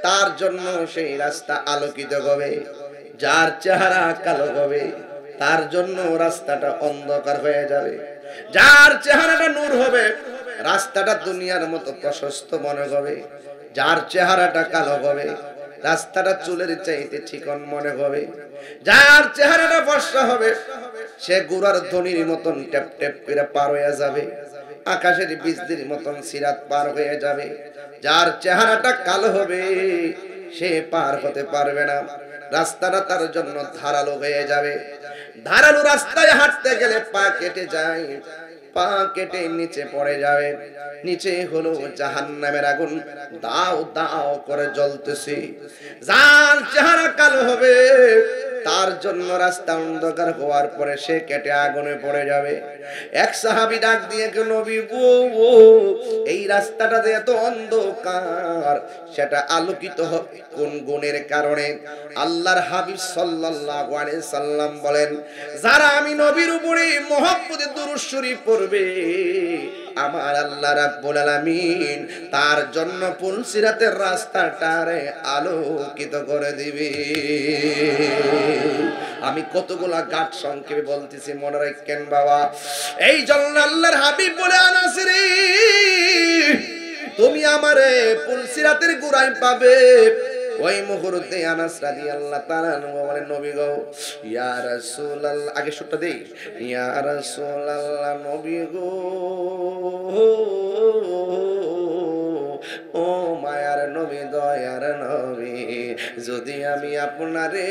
তার জন্য সেই রাস্তা আলোকিত হবে, যার চেহারা কালো হবে তার জন্য রাস্তাটা অন্ধকার হয়ে যাবে। যার চেহারাটা নূর হবে রাস্তাটা দুনিয়ার মতো প্রশস্ত মনে হবে, যার চেহারাটা কালো হবে রাস্তাটা চুলের চাইতে চিকন মনে হবে, যার চেহারাটা ফর্সা হবে সে গুড়ার ধ্বনির মতন টেপ টেপ করে পার হয়ে যাবে, আকাশের বিজলির মতন সিরাত পার হয়ে যাবে। যার চেহারাটা কালো হবে সে পার হতে পারবে না, রাস্তাটা তার জন্য ধারালো হয়ে যাবে। ধারালো রাস্তায় হাঁটতে গেলে পা কেটে যায়, পা কেটে নিচে পড়ে যাবে, নিচে হলো জাহান্নামের আগুন দাও দাও করে জ্বলতেছে। যার চেহারা কালো হবে তার জন্য রাস্তা অন্ধকার হওয়ার পরে সে কেটে আগুনে পড়ে যাবে। এক সাহাবী ডাক দিয়ে কে, নবী গো, এই রাস্তাটা যে এত অন্ধকার সেটা আলোকিত হবে কোন গুণের কারণে? আল্লাহর হাবিব সাল্লাল্লাহু আলাইহি সাল্লাম বলেন, যারা আমি নবীর উপরে মুহাম্মদে দুরূদ শরীফ পড়বে আমার আল্লাহ রাব্বুল আলামিন তার জন্য ফুলসিরাতের রাস্তাটারে আলোকিত করে দিবে। আমি কতগুলা গাছ সংক্ষেপে বলতেছি, মনে রাখেন বাবা। এই জন্য আল্লাহর হাবিব বলে, আনাস রে, তুমি আমারে ফুলসিরাতের গোড়ায় পাবে। ওই মুহূর্তে আনাস রাদিয়াল্লাহু তাআলা আনহু বলেন, নবী গো, ইয়া রাসূলুল্লাহ, আগে সুরটা দেই, ইয়া রাসূলুল্লাহ, নবী গো, ও মায়ার নবী, দয়ার নবী, যদি আমি আপনারে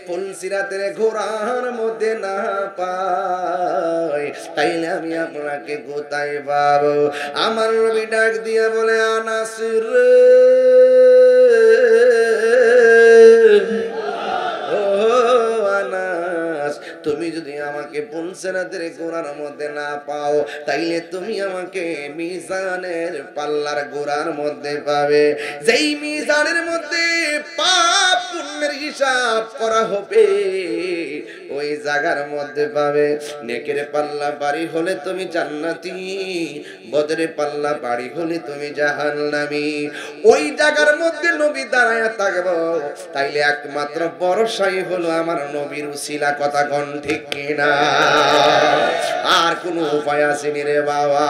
ফুলসিরাতের ঘোড়ার মধ্যে না পাই তাইলে আমি আপনাকে কোথায় পাবো? আমার নবী ডাক দিয়া বলে, আনাস রে, তুমি যদি আমাকে ফুলসিরাতের গোড়ার মধ্যে না পাও তাইলে তুমি আমাকে মিজানের পাল্লার গোড়ার মধ্যে পাবে, যেই মিজানের মধ্যে পাপ পুণ্যের হিসাব করা হবে ওই জায়গার মধ্যে পাবে। নেকের পাল্লা বাড়ি হলে তুমি জান্নাতি, বদরের পাল্লা বাড়ি হলে তুমি জাহান্নামী। ওই জায়গার মধ্যে নবী দাঁড়ায়া থাকবো, তাইলে একমাত্র ভরসাই হলো আমার নবীর উসিলা। কথা কোন ঠিক কিনা? আর কোন উপায় আসেনি রে বাবা।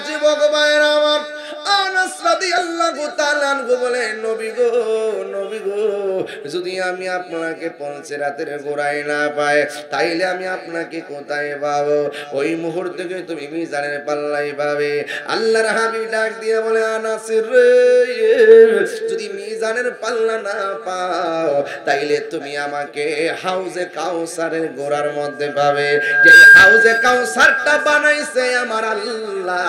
যুবক ভাইরা আমার, আনাস রাদিয়াল্লাহু তাআলা আনহু বলেন, নবী গো, নবী গো, যদি আমি আপনাকে ফুলসিরাতের গোড়ায় না পাই তাইলে আমি আপনাকে কোথায় পাবো? ওই মুহূর্তে তুমি মিজানের পাল্লাই পাবে। আল্লাহর হাবিব ডাক দিয়ে বলে, আনাস রে, যদি মিজানের পাল্লা না পাও তাইলে তুমি আমাকে হাউজে কাউসারের গোড়ার মধ্যে পাবে, যে হাউজে কাউসারটা বানাইছে আমার আল্লাহ,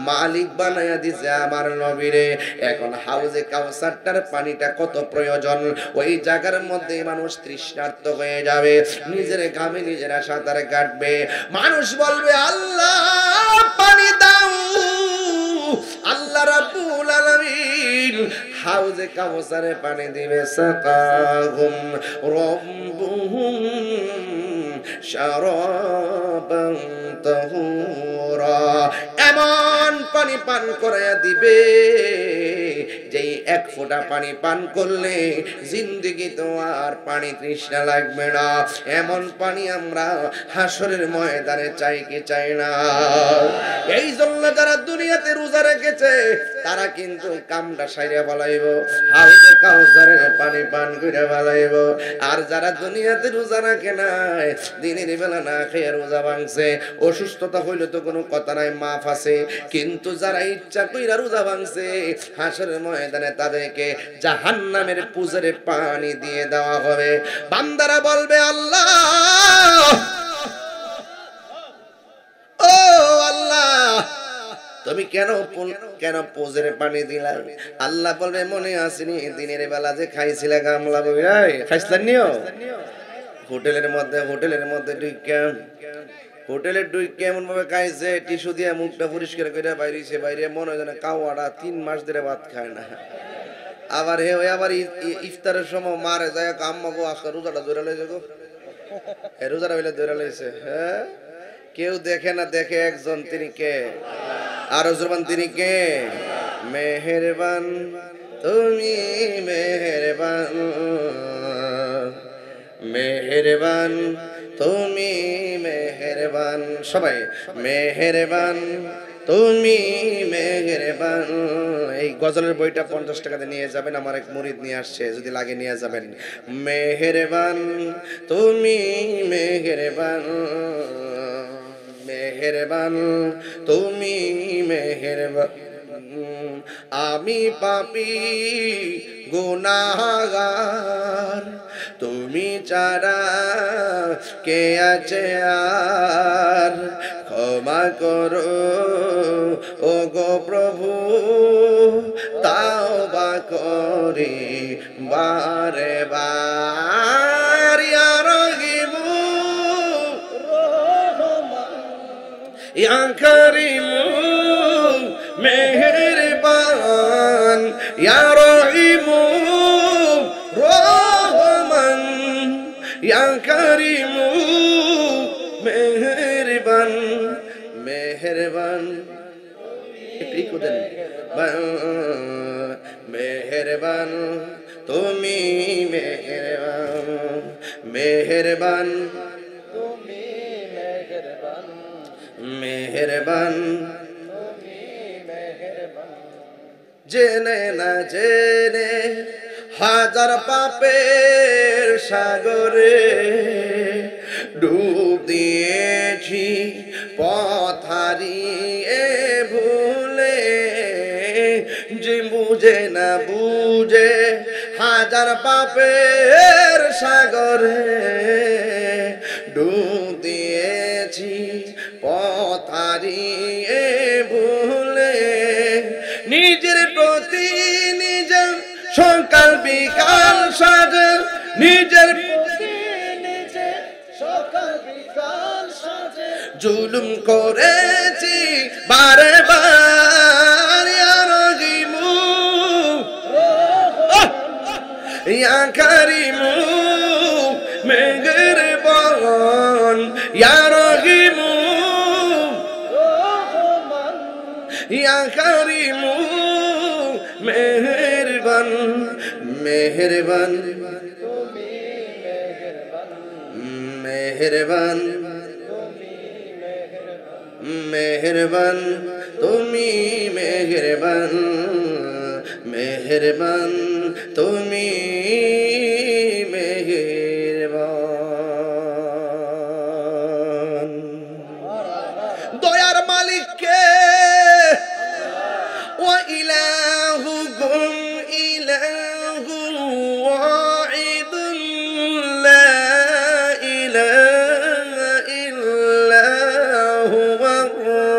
মালিক বানাইয়া দিছে আমার নবীরে। এখন হাউজে কাউসারটার পানিটা কত প্রয়োজন, ওই জায়গার মধ্যে মানুষ তৃষ্ণার্ত হয়ে যাবে, নিজের ঘামে নিজেরা সাঁতার কাটবে, মানুষ বলবে আল্লাহ পানি দাও। আল্লাহ রাব্বুল আলামিন হাউজে কাউসারে পানি দিবে, সাকাহুম রাব্বুহুম শারাবান তাহুরা, এমন পানি পান করাইয়া দিবে যেই ফোঁটা পানি পান করলে জিন্দেগি তো আর পানি তৃষ্ণা লাগবে না। এমন পানি আমরা হাসরের ময়দানে চাই কি চাই না? এই জন্য যারা দুনিয়াতে রোজা রেখেছে তারা কিন্তু কামটা সাইরা ফেলাইব, হাউজে কাউসারের পানি পান করে ফেলাইব। আর যারা দুনিয়াতে রোজা রাখে নাই, দিনের বেলা না খেয়ে রোজা ভাঙছে, অসুস্থতা হইলে তো কোনো কথা নাই, মাফ আছে। কিন্তু যারা ইচ্ছা কইরা রোজা ভাঙছে, হাসরের ময়দানে তাদেরকে জাহান্নামের পুজোরে পানি দিয়ে দেওয়া হবে। বান্দারা বলবে, আল্লাহ ও আল্লাহ, তুমি কেন পুজোর পানি দিলা? আল্লাহ বলবে, মনে আসেনি দিনের বেলা যে খাইছিলা গামলা বইরাই খাইছিলেন নিও হোটেলের মধ্যে ঢুকে এমন ভাবে খাইছে, টিস্যু দিয়ে মুখটা পরিষ্কার করে বাইরে মনে হয় যেন কাওয়াটা 3 মাস ধরে ভাত খায় না। আবার ইফতারের সময় মারে যায়, আম্মা গো আজকে রোজাটা ধরে লইছে গো, রোজাটা হইলে ধরে লইছে। হ্যাঁ, কেউ দেখে না, দেখে একজন, তিনি কে? আরো জবান, তিনি কে? মেহেরবান, তুমি মেহেরবান, মেহেরবান, তুমি মেহেরবান। সবাই মেহেরবান, তুমি মেহেরবান। এই গজলের বইটা 50 টাকাতে নিয়ে যাবেন, আমার এক মুরিদ নিয়ে আসছে, যদি লাগে নিয়ে যাবেন। মেহেরবান, তুমি মেহেরবান, মেহেরবান, তুমি মেহেরবান। আমি পাপী গুনাহগার, তুমি ছাড়া কে আছে আর? ক্ষমা করো ও গো প্রভু, তাওবা করি বারে বার। ইয়া রহিমু ইয়া করিমু মেহেরবান, ইয়া রহিমু রহমান, ইয়া করিমু মেহেরবান, মেহেরবান। একটু দেন, মেহেরবান, তুমি মেহেরবান, মেহেরবান, তুমি মেহেরবান, মেহেরবান। তুমি মেহেরবান। জেনে না জেনে হাজার পাপের সাগরে ডুব দিয়েছি, পথ হারিয়ে ভুলে। যে বুঝে না বুঝে হাজার পাপের সাগরে ডুব দিয়েছি, পথ হারিয়ে ভুলে। নিজের প্রতি নিজের সকাল বিকাল সাজে, নিজের প্রতি নিজে সকাল বিকাল সাজে জুলুম করেছি বারে বার। ইয়া রহিমু ইয়া করিমু মেহেরবান, ইয়া রহিমু ইয়া করিমু মেহেরবান, মেহেরবান, তুমি মেহেরবান, মেহেরবান, তুমি মেহেরবান, মেহেরবান, তুমি মেহেরবান, মেহেরবান, তুমি মেহেরবান। দয়ার মালিক কে? ওয়া ইলাহুকুম ইলাহু ওয়াহিদুন লা ইলাহা ইল্লা হুয়ার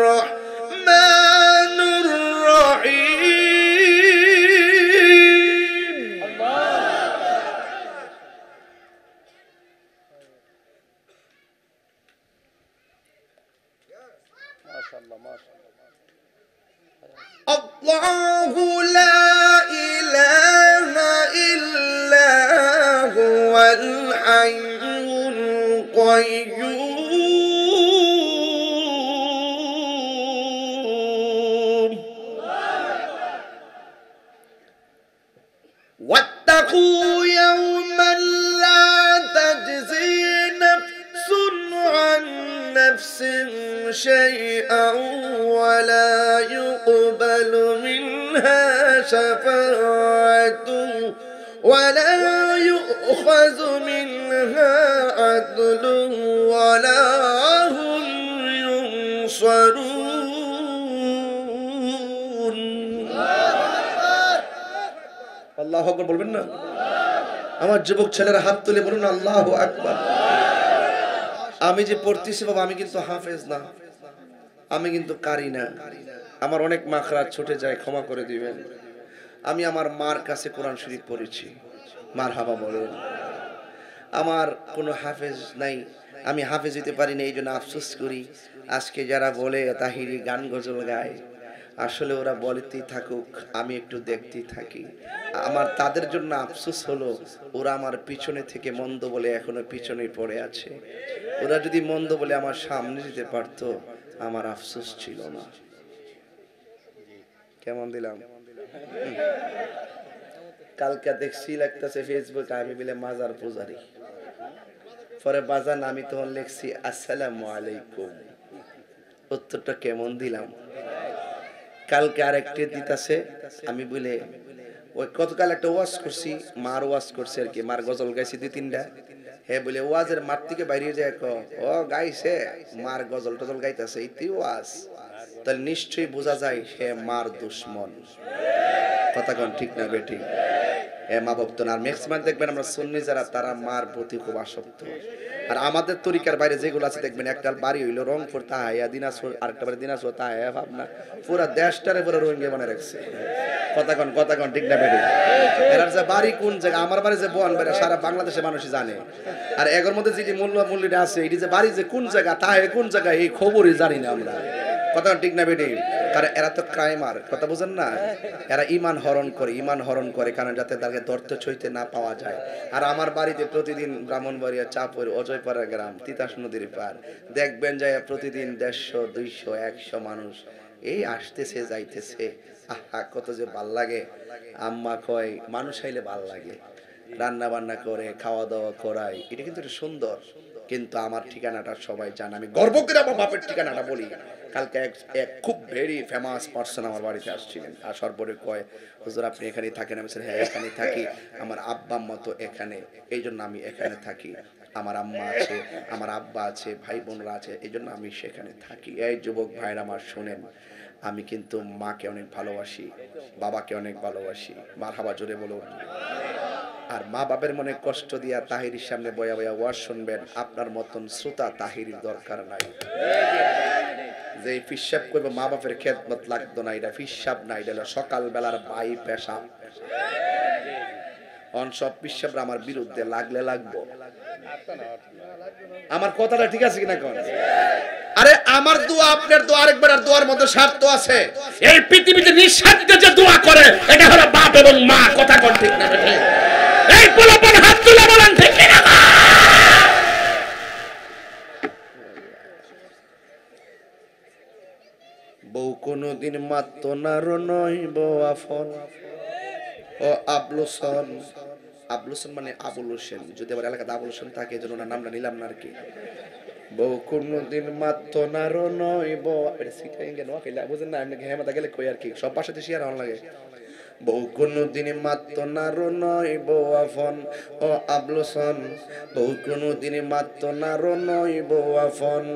রাহমানুর রহিম। মাশাআল্লাহ, মাশাআল্লাহ। আল্লাহু লা ইলাহা ইল্লা হুয়াল হাইয়ুল কাইয়্যুম। واتقوا يوما لا تجزي نفس عن نفس شيئا ولا يقبل منها شفاعة ولا يؤخذ منها عدل ولا هم ينصرون আল্লাহু আকবার বলবেন না? আমার যুবক ছেলেরা হাত তুলে বলুন আল্লাহু আকবার। আমি যে পড়তেছি বাবা, আমি কিন্তু হাফেজ না, আমি কিন্তু কারি না, আমার অনেক মাখরাত ছুটে যায়, ক্ষমা করে দিবেন। আমি আমার মার কাছে কোরআন শরীফ পড়েছি, মারহাবা বলেন। আমার কোনো হাফেজ নাই, আমি হাফেজ হইতে পারি না, এই জন্য আফসোস করি। আজকে যারা বলে তাহিরি গান গজল গায়, আসলে ওরা বলতেই থাকুক, আমি একটু দেখতেই থাকি। আমার তাদের জন্য আফসোস হলো, ওরা আমার পিছনে থেকে মন্দ বলে এখনো পিছনে পড়ে আছে। ওরা যদি মন্দ বলে আমার সামনে যেতে পারতো, আমার আফসোস ছিল না। কেমন দিলাম? কালকে দেখছি লাগতেছে ফেসবুকে আমি বলে মাজার পূজারি, পরে বাজান আমি তখন লিখছি আসসালামু আলাইকুম। উত্তরটা কেমন দিলাম? কালকে আরেকটি দিতাছে, আমি বলে ওই গতকাল একটা ওয়াজ করছি, মার ওয়াজ করছে আর কি, মার গজল গাইছি 2-3টা। হ্যাঁ বলে ওয়াজের মাঠ থেকে বাইরে যায়, ও গাইছে মার গজল টজল গাইতেছে, ইতি ওয়াজ, তাহলে নিশ্চয়ই বোঝা যায় সে মার দুশ্মন। কথা কোন ঠিক না বেটি? মা ভক্ত না। আর ম্যাক্সিমাম দেখবেন আমরা সুন্নি যারা, তারা মার প্রতি খুব আসক্ত। আর আমাদের তরিকার বাইরে যেগুলো আছে দেখবেন, একটা বাড়ি হইলো রংপুর তাহাইয়া দিনাজপুর, আরেকটা বাড়ি দিনাজপুর তাহাইয়া ভাবনা, পুরা দেশটারে পুরো রোহিঙ্গা বানায় রাখছে। কথা কোন ঠিক না বেটি? এর যে বাড়ি কোন জায়গা, আমার বাড়ি যে বন বাড়ি সারা বাংলাদেশের মানুষই জানে। আর এর মধ্যে যে মূল্যটা আছে, এটি যে বাড়ি যে কোন জায়গা, তাহে কোন জায়গা, এই খবরই জানি না আমরা। কথা ঠিক না বেটি? কারণ এরা তো ক্রাইমার, কথা বুঝেন না? এরা ইমান হরণ করে কারণ যাতে তাকে ধরতে ছইতে না পাওয়া যায়। আর আমার বাড়িতে প্রতিদিন ব্রাহ্মণবাড়িয়া, চাঁদপুর, অজয়পাড়া গ্রাম, তিতাস নদীর পার, দেখবেন যায় প্রতিদিন 150, 200, 100 মানুষ এই আসতেছে যাইতেছে। আহা কত যে ভাল লাগে। আম্মা কয় মানুষ আইলে ভাল লাগে, রান্না বান্না করে খাওয়া দাওয়া করায়, এটা কিন্তু সুন্দর। কিন্তু আমার ঠিকানাটা সবাই জানে, আমি গর্ব করে আমার বাপের ঠিকানাটা বলি। কালকে এক খুব ভেরি ফেমাস পার্সন আমার বাড়িতে আসছিলেন, আসার পরে কয় হুজুর আপনি এখানেই থাকেন? আমি বলছি হ্যাঁ এখানেই থাকি, আমার আব্বা আম্মা তো এখানে, এই জন্য আমি এখানে থাকি। আমার আম্মা আছে, আমার আব্বা আছে, ভাই বোনরা আছে, এই জন্য আমি সেখানে থাকি। এই যুবক ভাইরা আমার শোনেন, আমি কিন্তু মাকে অনেক ভালোবাসি, বাবাকে অনেক ভালোবাসি। মারহাবা জোরে বলুন। আর মা বাবার মনে কষ্ট দিয়া তাহিরির সামনে বয়া বয়া ওয়াজ শুনবেন, আপনার মতন শ্রোতা তাহিরির দরকার নাই। যে ফিসাব করবে মা বাপের খেদমত লাগতো না, এটা ফিসাব না, এটা হলো সকাল বেলার বাই পেশাব। অন সব পিসাবরা আমার বিরুদ্ধে লাগলে লাগবো। আমার কথাটা ঠিক আছে কিনা কোন? আরে আমার দোয়া আপনার দোয়া আরেকবার, আর দোয়ার মধ্যে স্বার্থ আছে। এই পৃথিবীতে নিঃস্বার্থে যে দোয়া করে, এটা হলো বাপ এবং মা। কথা কোন ঠিক না? এই পোলাপান হাত তুলে বলেন ঠিক কিনা? বউ কোনদিন মাত্র নার নয় বউ আফন। ও আবলুসন, আবলুসন মানে আবুল হোসেন, যদি আমার এলাকাতে আবুল হোসেন থাকে এই জন্য ওনার নামটা নিলাম না আর কি। বউ কোনদিন মাত্র নার নয় বউ, এটা সিটাই কেন খেলা বুঝেন না? এমনি হেমাতা গেলে কই আর কি, সব পাশাতে শেয়ার হওয়ার লাগে। বউ কোনদিন মাত্র নার নয় বউ আফন। ও আবলুসন, বউ কোনদিন মাত্র নার নয় বউ আফন।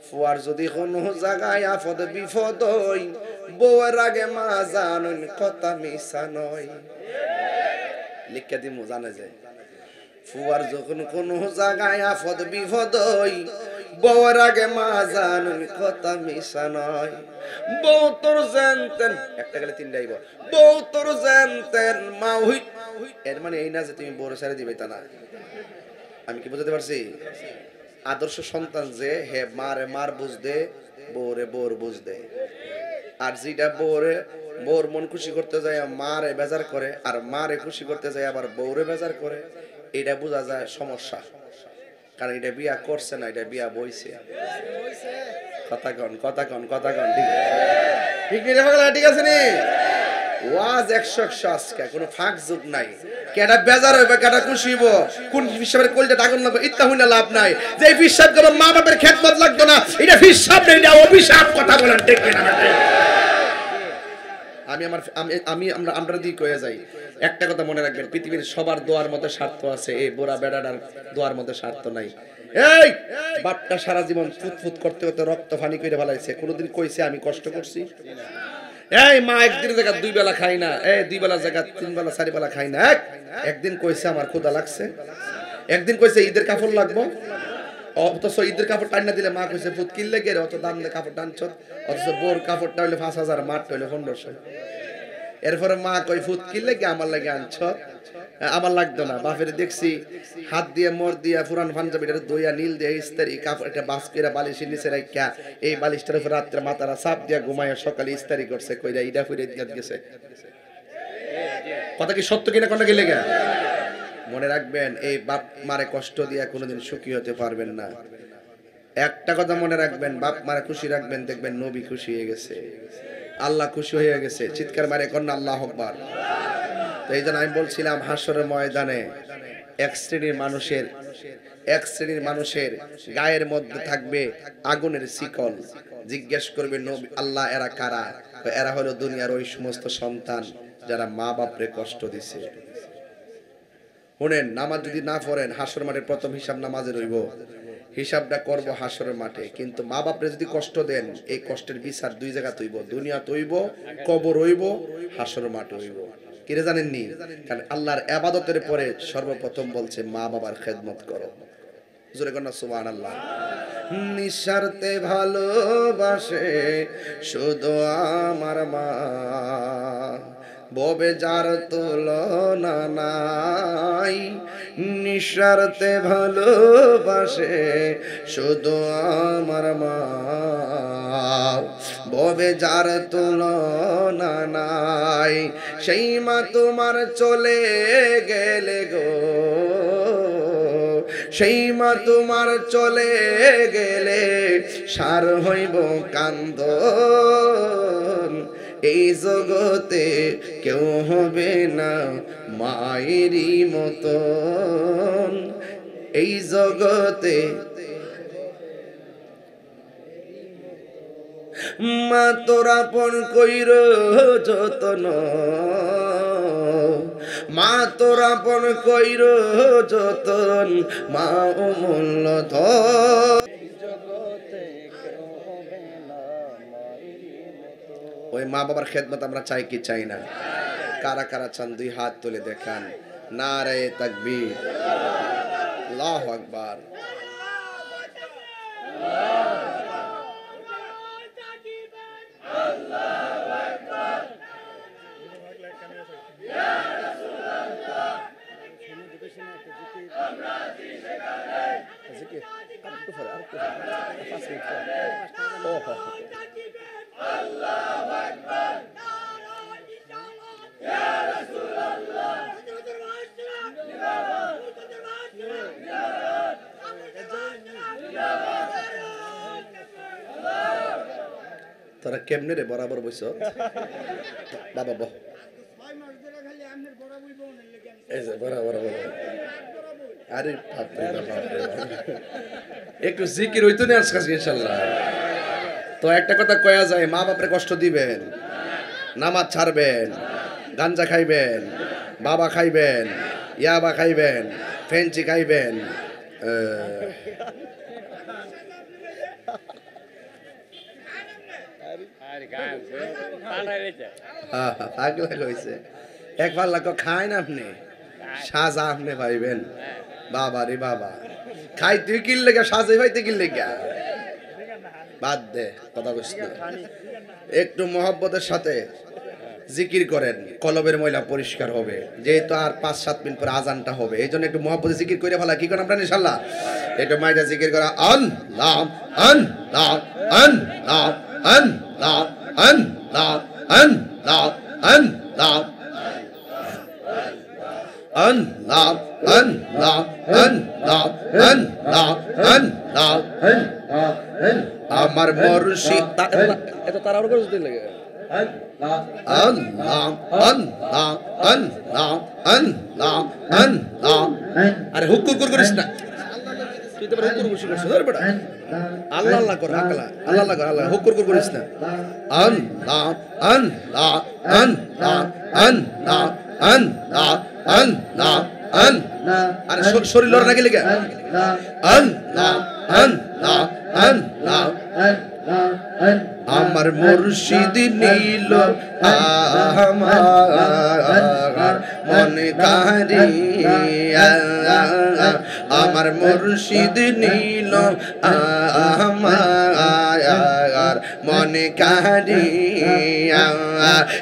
ফুয়ার যদি কোনো জায়গায় আফদ বিপদ হই, বউয়ের আগে মা জানুন কথা মিশা নয়। লিখে দিমু জানে যে ফুয়ার যখন কোনো জায়গায় আফদ বিপদ হই, বউয়ের আগে মা জানুন কথা মিশা নয়। বউ তোর জানতেন, একটা গেলে তিনটা আইব, বউ তোর জানতেন মা হই। এর মানে এই না যে তুমি বউরে ছেড়ে দিবে তা না। আমি কি বুঝাতে পারছি? আদর্শ সন্তান যে হে মারে মার বুঝদে, বউরে বউর বুঝদে। আর যেটা বউরে বউর মন খুশি করতে যায় মারে বেজার করে, আর মারে খুশি করতে যায় আবার বউরে বেজার করে, এটা বোঝা যায় সমস্যা। কারণ এটা বিয়া করছে না, এটা বিয়া বইছে। কথা কন ঠিক ঠিক আছে নি? ওয়াজ 100 আজকে কোনো ফাঁক যোগ নাই, কেডা বেজার হইবে কেডা খুশি হইব, কোন হিসাবের কলজা ডাগন লাগবে ইত্তা হইনা লাভ নাই। যে হিসাব গুলো মা বাবার খেদমত লাগতো না, এটা হিসাব নেই, এটা অভিশাপ। কথা বলেন ঠিক কিনা? আমরা দিক হয়ে যাই। একটা কথা মনে রাখবেন, পৃথিবীর সবার দোয়ার মধ্যে স্বার্থ আছে, এই বুড়া বেড়াটার দোয়ার মধ্যে স্বার্থ নাই। এই বাপটা সারা জীবন ফুটফুট করতে করতে রক্ত ফানি করে ফেলাইছে, কোনোদিন কইছে আমি কষ্ট করছি? এই মা একদিনের জায়গা 2 বেলা খাই না, এই 2 বেলা জায়গা 3 বেলা 4 বেলা খাই না। একদিন কইছে আমার ক্ষুধা লাগছে? একদিন কইছে ঈদের কাপড় লাগবো? অথচ ঈদের কাপড় টান না দিলে মা কইছে ফুট কিনলে গেলে অত দাম দিয়ে কাপড় টানছ, অথচ বোর কাপড়টা হইলে 5000, মাঠ হইলে 1500। এরপরে মা কই ফুট কিনলে কি আমার লাগে আনছ? আমার লাগতো না। বাপের দেখছি হাত দিয়ে মোর দিয়া পুরান পাঞ্জাবিটা দইয়া নীল দিয়ে ইস্তারি কাপড় একটা বাস কইরা বালিশের নিচে রাখিয়া এই বালিশটার উপর রাত্রে মাথারা চাপ দিয়া ঘুমাইয়া সকালে ইস্তারি করছে, কইরা ইডা ফিরে দিয়ে গেছে। কথা কি সত্য কিনা কোনটা গেলে গা? মনে রাখবেন, এই বাপ মারে কষ্ট দিয়া কোনোদিন সুখী হতে পারবেন না। একটা কথা মনে রাখবেন, বাপ মারে খুশি রাখবেন, দেখবেন নবী খুশি হয়ে গেছে, আল্লাহ খুশি হয়ে গেছে। চিৎকার মারে কন্যা আল্লাহু আকবার। তো এই জন্য আমি বলছিলাম, হাসরের ময়দানে এক শ্রেণীর মানুষের গায়ের মধ্যে থাকবে আগুনের শিকল। জিজ্ঞেস করবে নবী আল্লাহ এরা কারা? এরা হলো দুনিয়ার ওই সমস্ত সন্তান যারা মা বাপরে কষ্ট দিছে। শুনেন, নামাজ যদি না পড়েন, হাসর মাঠে প্রথম হিসাব নামাজের হইব, হিসাবটা করব হাসরের মাঠে। কিন্তু মা বাপরে যদি কষ্ট দেন, এই কষ্টের বিচার 2 জায়গা হইব, দুনিয়া হইব, কবর হইব, হাসরের মাঠ হইব। কিরে জানেননি? কারণ আল্লাহর ইবাদতের পরে সর্বপ্রথম বলছে মা বাবার খেদমত করো। জোরে কন্যা সুবহানাল্লাহ। নিঃস্বার্থে ভালোবাসে শুধু আমার মা, ববে যার তুলনা নাই। নিঃস্বার্থে ভালোবাসে শুধু আমার মা, ববে যার তুলনা নাই। সেই মা তোমার চলে গেলে গো, সেই মা তোমার চলে গেলে সার হইব কান্দন। এই জগতে কেউ হবে না মায়েরই মতন, এই জগতে মা তোরা পন কইর যতন, মা তোরা পন কইর যতন, মা অমূল্য ধন। ওই মা বাবার খেদমত আমরা চাই কি চাই না? কারা কারা চান 2 হাত তুলে দেখান। নারায়ে তাকবীর, আল্লাহু আকবার। তোরা কেমনে রে বরাবর বইছ? বাবা বহ, এই যে বরাবর। আরে বাপরে বাপরে, একটু জিকির হইতো না আজকে ইনশাআল্লাহ। তো একটা কথা কয়া যায়, মা বাপরে কষ্ট দিবেন, নামাজ ছাড়বেন, গাঞ্জা খাইবেন, বাবা খাইবেন, ইয়াবা খাইবেন, ফেঞ্চি খাইবেন, এক পাল্লা খায় না আপনি, সাজা আপনি পাইবেন। বাবা রে বাবা, খাই তুই কিনলে গা, সাজে পাইতে কিনলে গা, বাদ দে কথা বলছি। একটু মহব্বতের সাথে জিকির করেন, কলবের ময়লা পরিষ্কার হবে। যেহেতু আর 5-7 মিনিট পরে আজানটা হবে, এই জন্য একটু মহব্বতে জিকির করে ফেলা। কি করেন আপনারা ইনশাআল্লাহ? একটু মাইদা জিকির করা, আল্লাহ আল্লাহ আল্লাহ আল্লাহ আল্লাহ আল্লাহ আল্লাহ আল্লাহ আল্লাহ আল্লাহ আল্লাহ আল্লাহ। আমার মুর্শিদ এত তাড়াহুড়ো করে দিতে লাগে। আল্লাহ আল্লাহ আল্লাহ আল্লাহ আল্লাহ আরে হুকুর করিস না তুই তো হুকুর বসে করছিস ধর বেটা আল্লাহ আল্লাহ কর আকলা আল্লাহ আল্লাহ কর আল্লাহ হুকুর করিস না আল্লাহ আল্লাহ আল্লাহ আল্লাহ আল্লাহ আল্লাহ আল্লাহ আরে শরীর লড় না গেলে কে আল্লাহ আল্লাহ আল্লাহ আমার মুর্শিদ নীল আমার মনে কারিয়া আমার মুর্শিদ নীল আমার মনে কারিয়া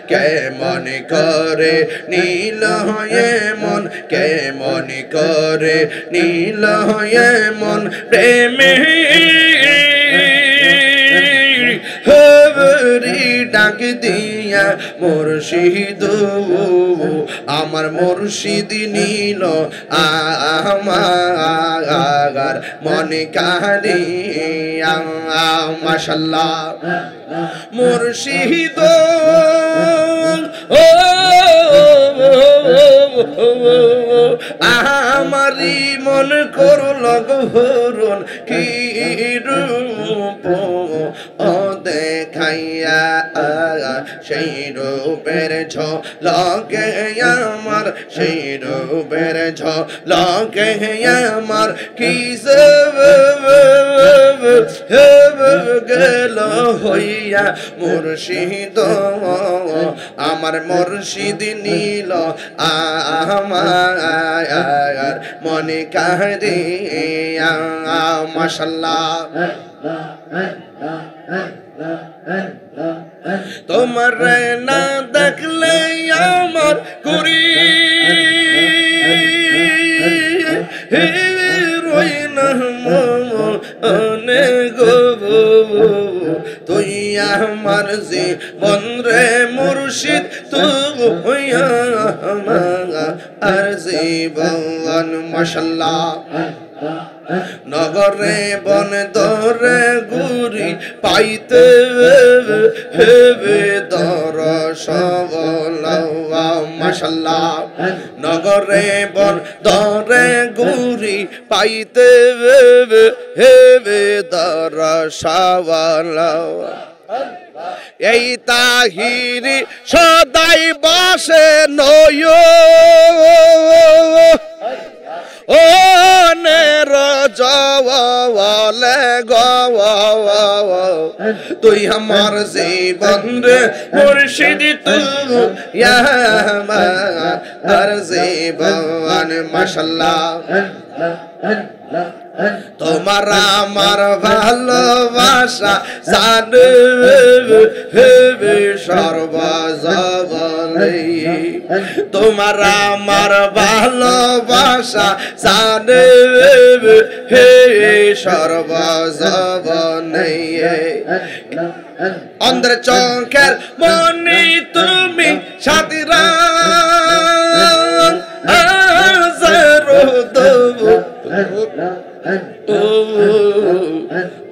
কে মনে করে নীল হয়ে মন কে মনে করে নীল হয়ে মন প্রেমে হরি ডাক দিয়া মুর্শিদ আমার মুর্শিদ নীল আমার মনে কারিয়া মাশাআল্লাহ মুর্শিদ ও আমারি মন করল গহরণ কি রূপ ও দেখাইয়া সেই রূপের ঝলকে আমার সেই রূপের ঝলকে আমার কি গেল হইয়া মুর্শিদ আমার মুর্শিদ নীল আমার মনে কারিয়া মাশাআল্লাহ তোমার না দেখলে আমার করি রই না মনে গো তুই আমার জীবন রে মুর্শিদ তুই আর জীবন মাশাআল্লাহ নগরে বন দরে গুরি পাইতে হেবে দর সবলা মাশাআল্লাহ নগরে বন দরে গুরি পাইতে হেবে দর সবলা এই তাহিরি সদাই বসে নয় ও নের জওয়ালে গো তুই আমার জীবন রে মুর্শিদ তুই আমার জীবন মাশাআল্লাহ তোমার আমার ভালোবাসা জানে হেবে সর্বজবনে তোমার আমার ভালোবাসা জানে হে সর্বজবনে অন্ধের চোখের মনে তুমি সাথীরা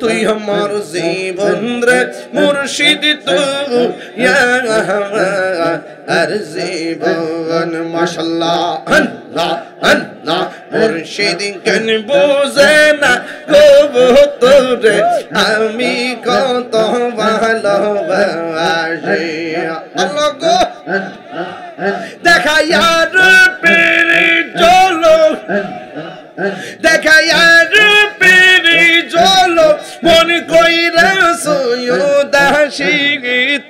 তুই আমার জীবন রে মুর্শিদ তুই আর জীবন মাশাআল্লাহ আল্লাহ আল্লাহ মুর্শিদ কেন বুঝে না গো তোরে আমি কত ভালোবাসি আল্লাহ গো দেখা ইয়ার পেরে চলো দেখা ইয়ার পেরে চলো মন কইরা সৈয়দাসি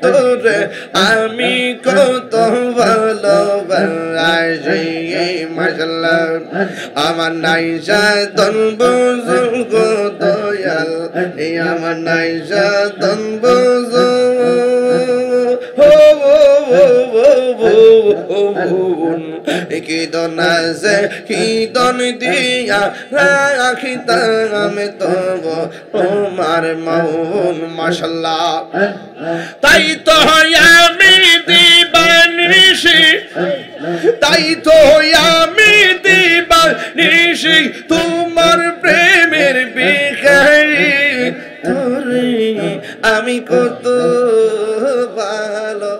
তোরে আমি কত ভালোবাসি মাশাআল্লাহ আমার নাইজা দন বুঝুগ দয়াল আমার নাইজা দন কি দন আছে কি দন দিয়া রাখিতাম তব তোমার মৌন মাশাআল্লাহ তাই তো আমি দিবানিশি তাই তো আমি দিবানিশি তোমার প্রেমের বিখারি তোরে আমি কত ভালোবাসি।